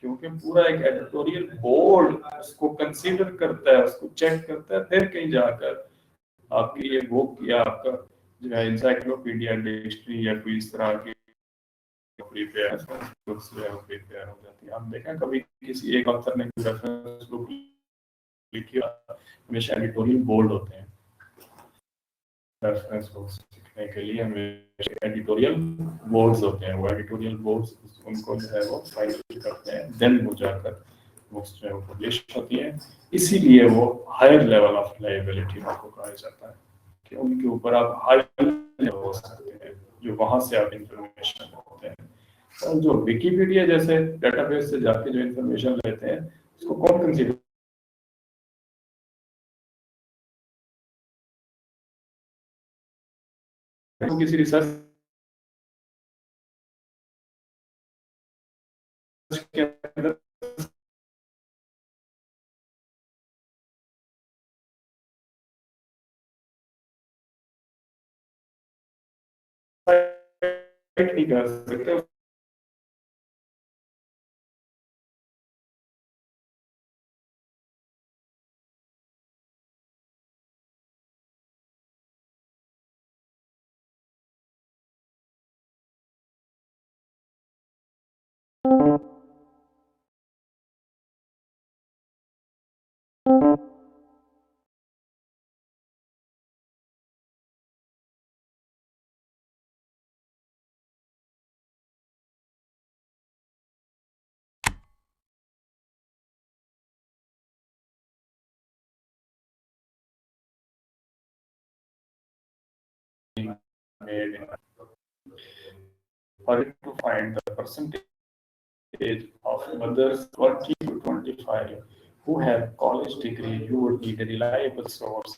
क्योंकि पूरा एक एडिटोरियल बोर्ड उसको कंसीडर करता है, उसको चेक करता है, फिर कहीं जाकर आपकी ये बुक या आपका जो है एनसाइक्लोपीडिया, डिक्शनरी या कोई इस तरह की प्रिपेयर हो जाती है. हम देखें कभी किसी एक ऑथर ने रेफरेंस बुक लिखी, हमेशा एडिटोरियल बोर्ड होते हैं रेफरेंस बुक्स लिखने के लिए, हमेशा एडिटोरियल बोर्ड्स होते हैं. वो एडिटोरियल बोर्ड्स उनको जो है वो फाइल करते हैं, देन वो जाकर बुक्स जो है वो पब्लिश होती हैं। इसीलिए वो हायर लेवल ऑफ रिलायबिलिटी को कहा जाता है कि उनके ऊपर आप हाई हो सकते हैं, जो वहां से आप इंफॉर्मेशन लेते हैं। और जो विकिपीडिया जैसे डेटाबेस से जाके जो इंफॉर्मेशन लेते हैं, उसको कौन कंसीडर किसी रिसर्च के अंदर नहीं कर सकते। For it to find the percentage of mothers 20 to 25 who have college degree, you would need a reliable source.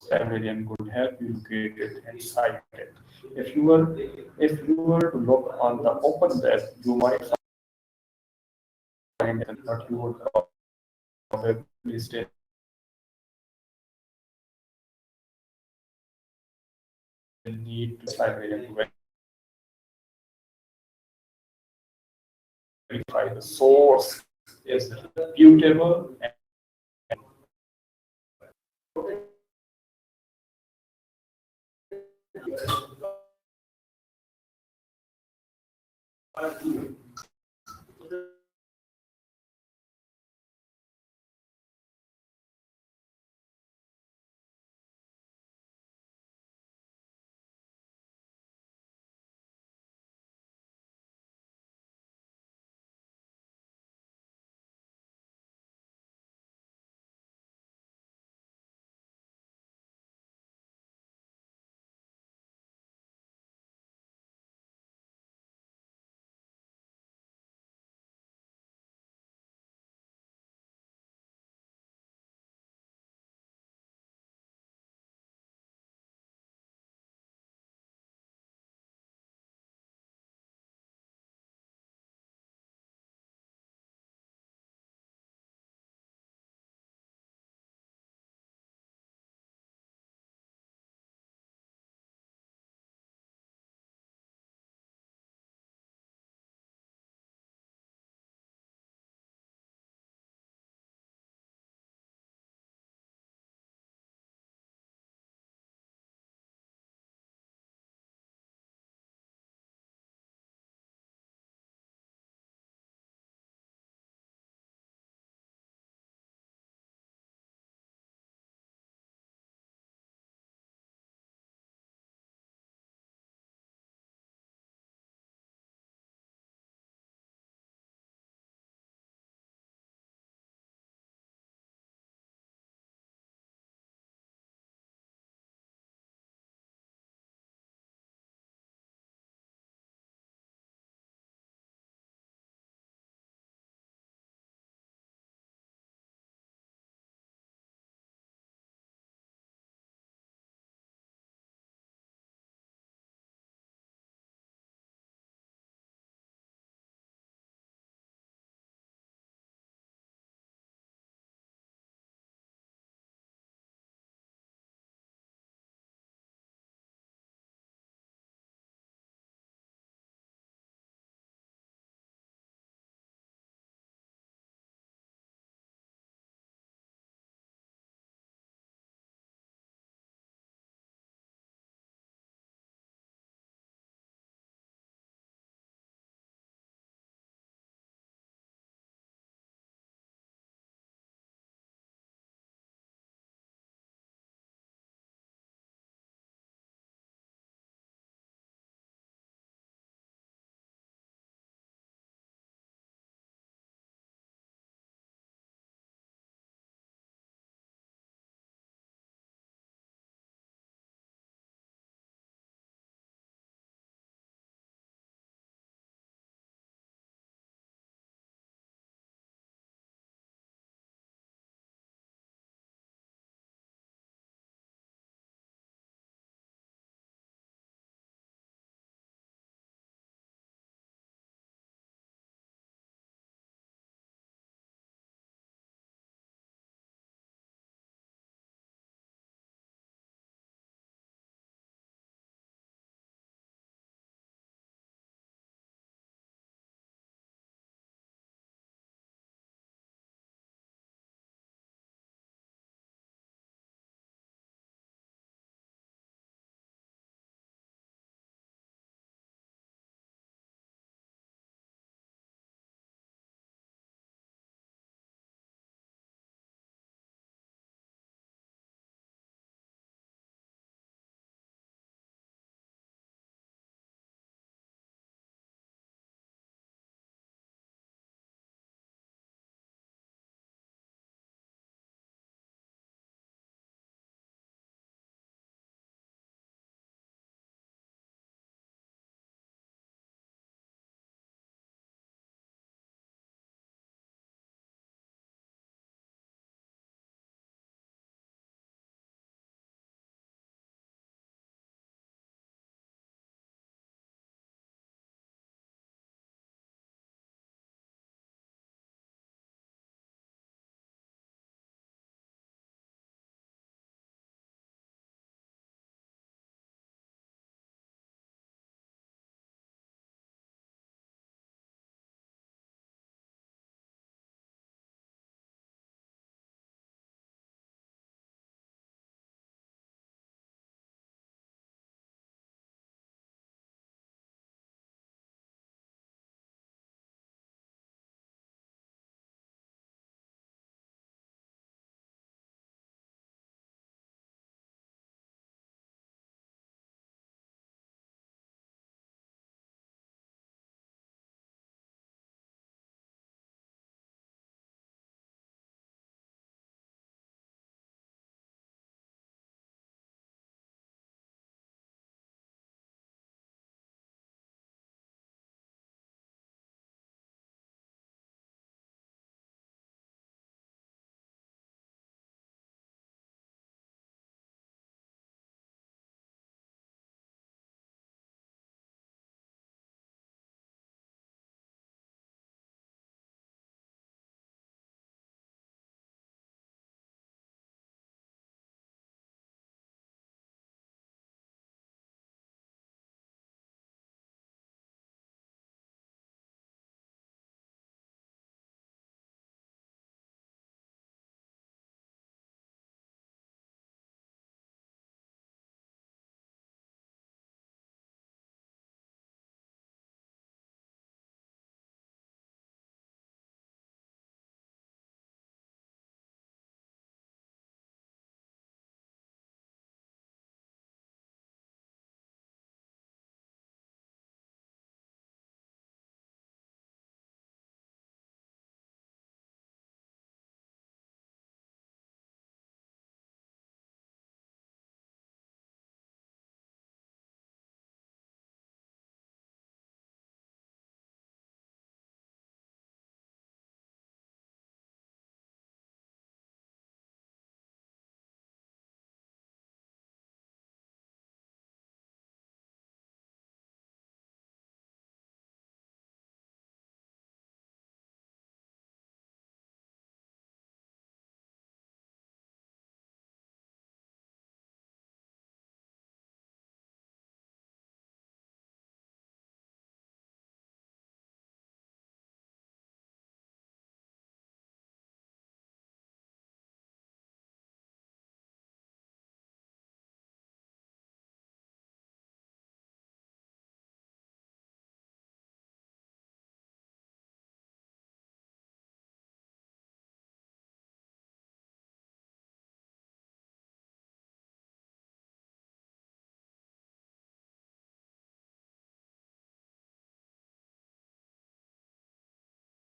Librarian could help you locate it and cite it. If you were to look on the open web, you might find it, but you would probably still need to librarian to verify the source is reputable and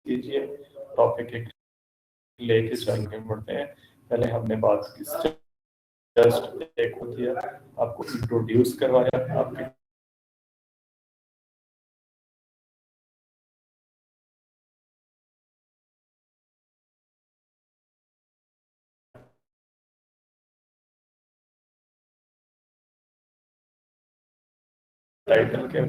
कीजिए, topic एक लेके चलते बढ़ते हैं। पहले हमने बात की, जस्ट एक हो दिया, आपको इंट्रोड्यूस करवाया, आपके टाइटल के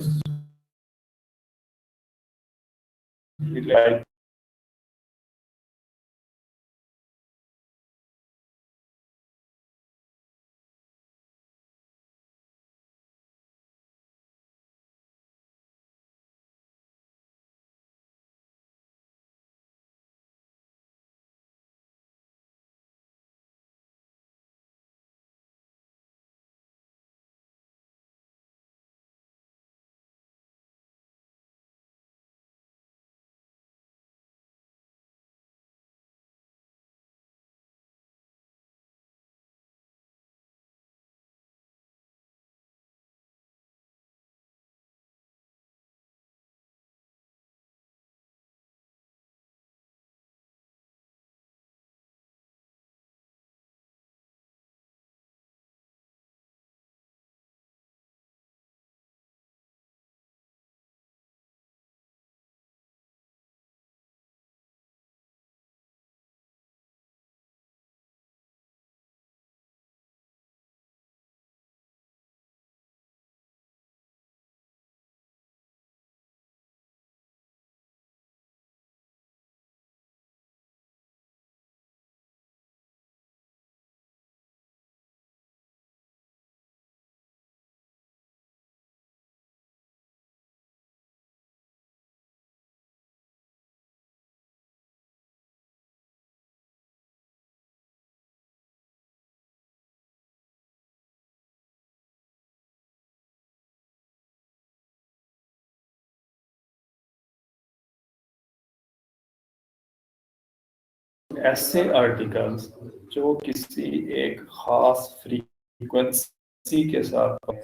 ऐसे आर्टिकल्स जो किसी एक खास फ्रीक्वेंसी के साथ हों,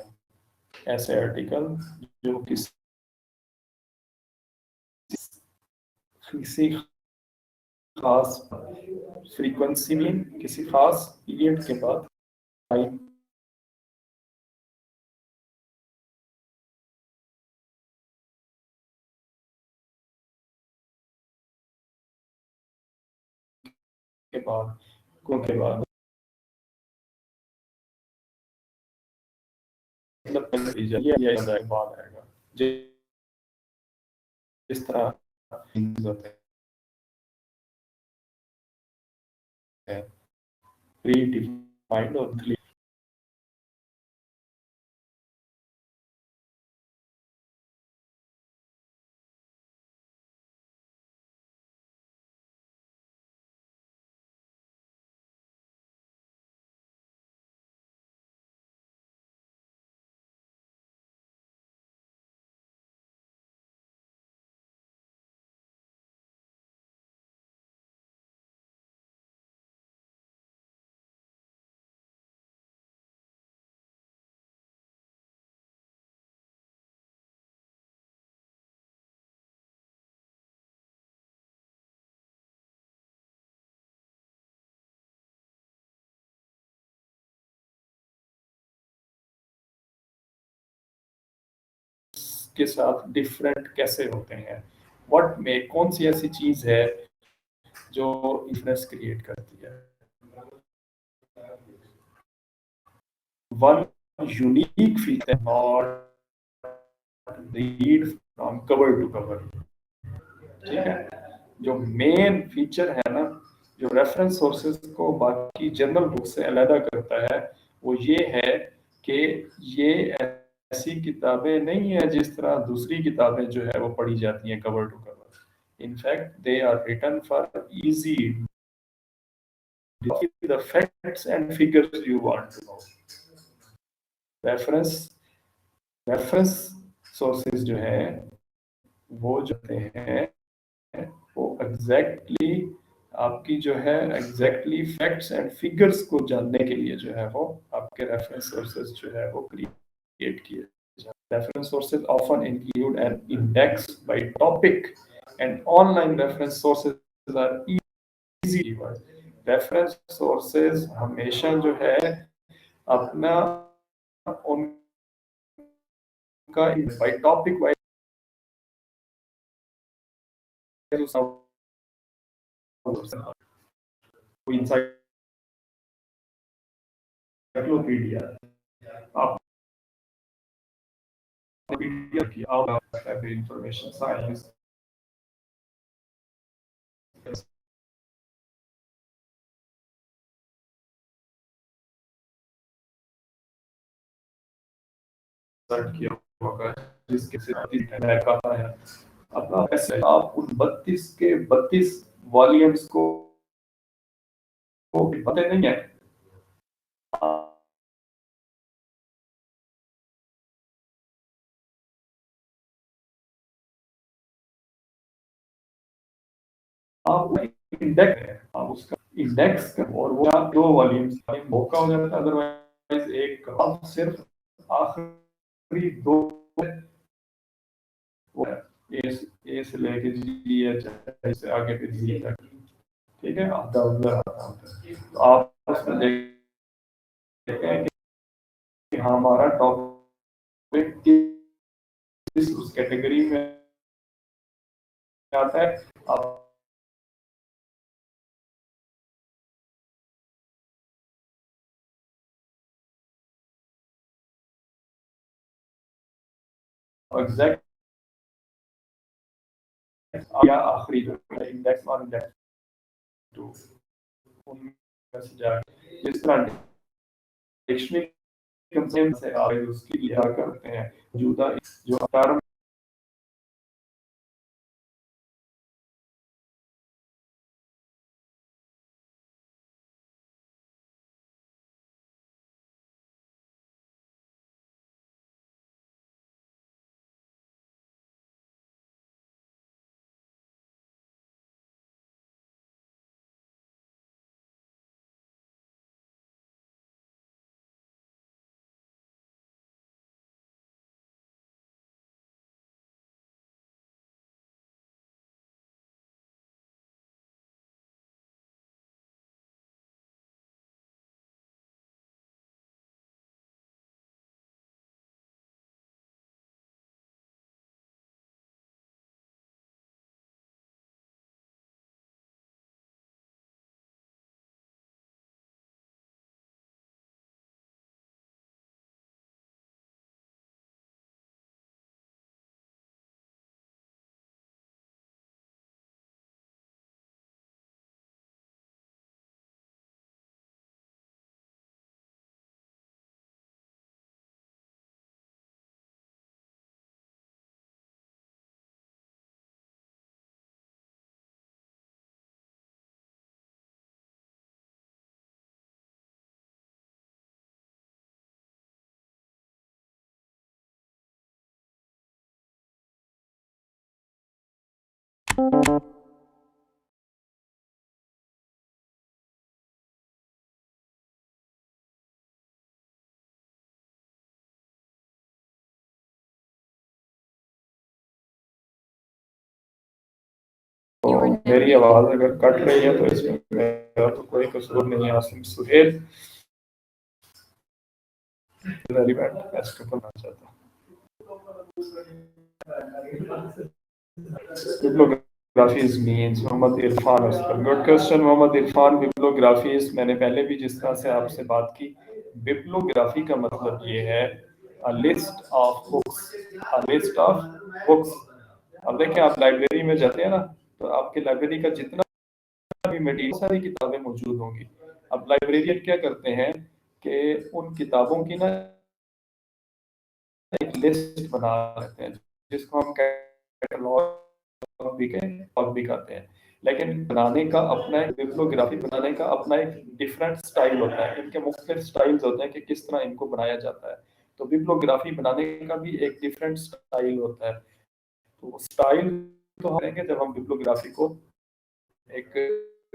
ऐसे आर्टिकल जो किसी खास फ्रीक्वेंसी में किसी खास पीरियड के बाद के बाद के बाद मतलब ये बाद आएगा जिस तरह होते हैं प्री डिफाइंड और के साथ डिफरेंट कैसे होते हैं, व्हाट में कौन सी ऐसी चीज है जो इन्फ्लुएंस क्रिएट करती है। One unique feature not read from cover to cover, ठीक है। जो मेन फीचर है ना, जो रेफरेंस सोर्सेज को बाकी जनरल बुक से अलग करता है, वो ये है कि ये ऐसी किताबें नहीं है जिस तरह दूसरी किताबें जो है वो पढ़ी जाती हैं cover to cover. In fact they are written for easy the facts and figures you want to know. Reference reference sources जो है वो जो हैं वो एग्जैक्टली आपकी जो है एग्जैक्टली फैक्ट्स एंड फिगर्स को जानने के लिए जो है वो आपके रेफरेंस सोर्सेज जो है वो क्रिएट किए जाते हैं। Reference sources often include an index by topic and online reference sources are easy. Reference sources हमेशा जो है अपना उनका by topic wise encyclopedia आप की information science सर्च किया होगा जिसके से कहा है अपना ऐसे आप उन 32 के 32 वॉल्यूम्स को पता नहीं है आप इंडेक्स है आप उसका इंडेक्स और वो आप 2 वॉल्यूम्स मौका हो जाता है अदरवाइज एक आप सिर्फ आखिरी 2 ए से लेके जी एच से आगे फिर जी तक ठीक है आता है तो आप उसमें देखते हैं कि हमारा टॉपिक किस उस कैटेगरी में आता है आप एग्जैक्ट या आखिरी जो इंडेक्स और इंडेक्स टू उनमें से जाके जिस तरह डिक्शनरी कंसेंट से आप उसकी लिया करते हैं जुदा जो टर्म मेरी आवाज अगर कट रही है तो इसमें मेरा तो कोई कसूर नहीं है Asim Suhail very bad best करना चाहता bibliographies means Mohammad Irfan Askar good question Mohammad Irfan bibliographies मैंने पहले भी जिस तरह से आपसे बात की बिब्लियोग्राफी का मतलब ये है a list of books a list of books अब देखिए आप लाइब्रेरी में जाते हैं ना तो आपके लाइब्रेरी का जितना भी मटेरियल सारी किताबें मौजूद होंगी अब लाइब्रेरियन क्या करते हैं कि उन किताबों की ना एक लिस्ट बना लेते हैं जिसको हम कैटलॉग भी कहते हैं लेकिन बनाने का अपना एक बिब्लियोग्राफी बनाने का अपना एक डिफरेंट स्टाइल होता है इनके मुख्तलिफ स्टाइल्स होते हैं कि किस तरह इनको बनाया जाता है तो बिब्लियोग्राफी बनाने का भी एक डिफरेंट स्टाइल होता है तो स्टाइल तो हम करेंगे जब हम बिब्लियोग्राफी को एक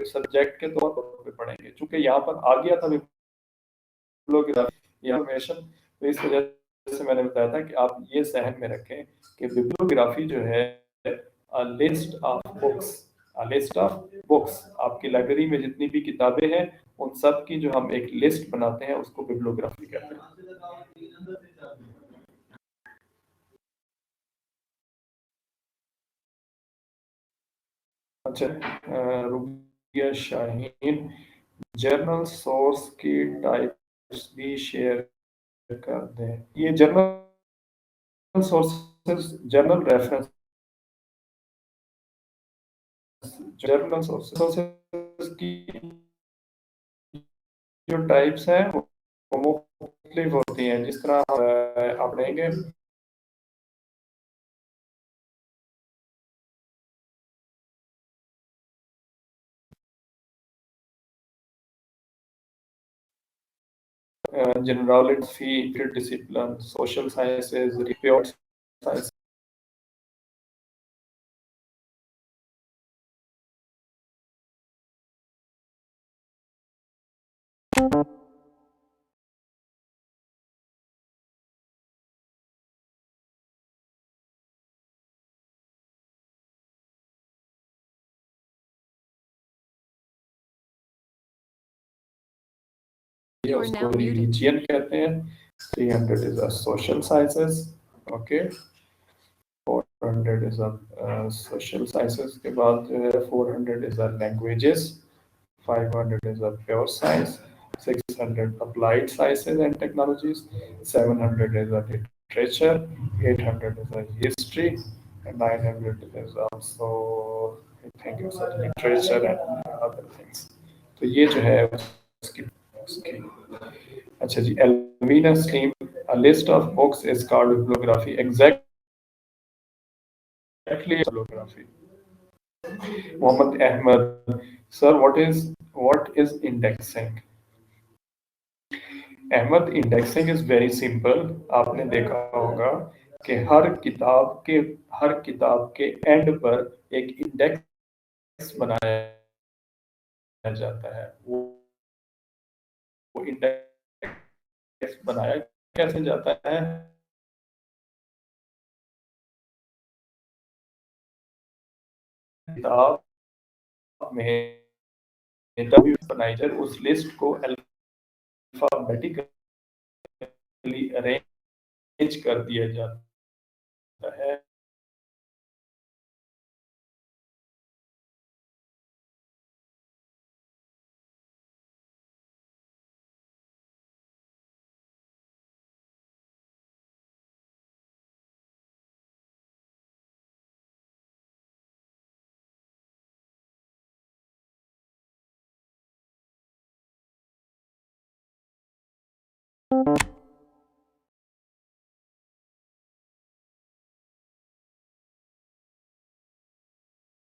सब्जेक्ट के तौर पर पढ़ेंगे चूंकि यहाँ पर आ गया था बिब्लियोग्राफी इंफॉर्मेशन तो इस वजह से मैंने बताया था कि आप ये सहन में रखें कि बिब्लियोग्राफी जो है list of books, list of books, आपकी लाइब्रेरी में जितनी भी किताबें हैं उन सब की जो हम एक लिस्ट बनाते हैं उसको बिब्लियोग्राफी कहते हैं। अच्छा, रुबिया शाहीन, जर्नल सोर्स की टाइप्स भी शेयर कर दें। ये journal sources, journal reference, journal sources की जो टाइप्स हैं वो मुख्तलिफ होती हैं। जिस तरह आप पढ़ेंगे generality, discipline, social sciences, pure science. उसको रिलीजियन कहते हैं। 300 is a social sciences, okay. 400 is a social sciences के बाद 400 is a languages, 500 is a pure science, 600 applied sciences and technologies, 700 is a literature, 800 is a history, and 900 is also I think it's a literature and other things. तो ये जो है उसकी उसकी अच्छा जी, Alvina Slim, a list of books is called bibliography. Exactly bibliography. Mohammed Ahmed, sir, what is indexing? Ahmad, indexing is very simple. आपने देखा होगा कि हर किताब के एंड पर एक इंडेक्स बनाया जाता है। वो इंडेक्स बनाया कैसे जाता है? किताब में बनाई जाए, उस लिस्ट को अल्फाबेटिकली अरेंज कर दिया जाता है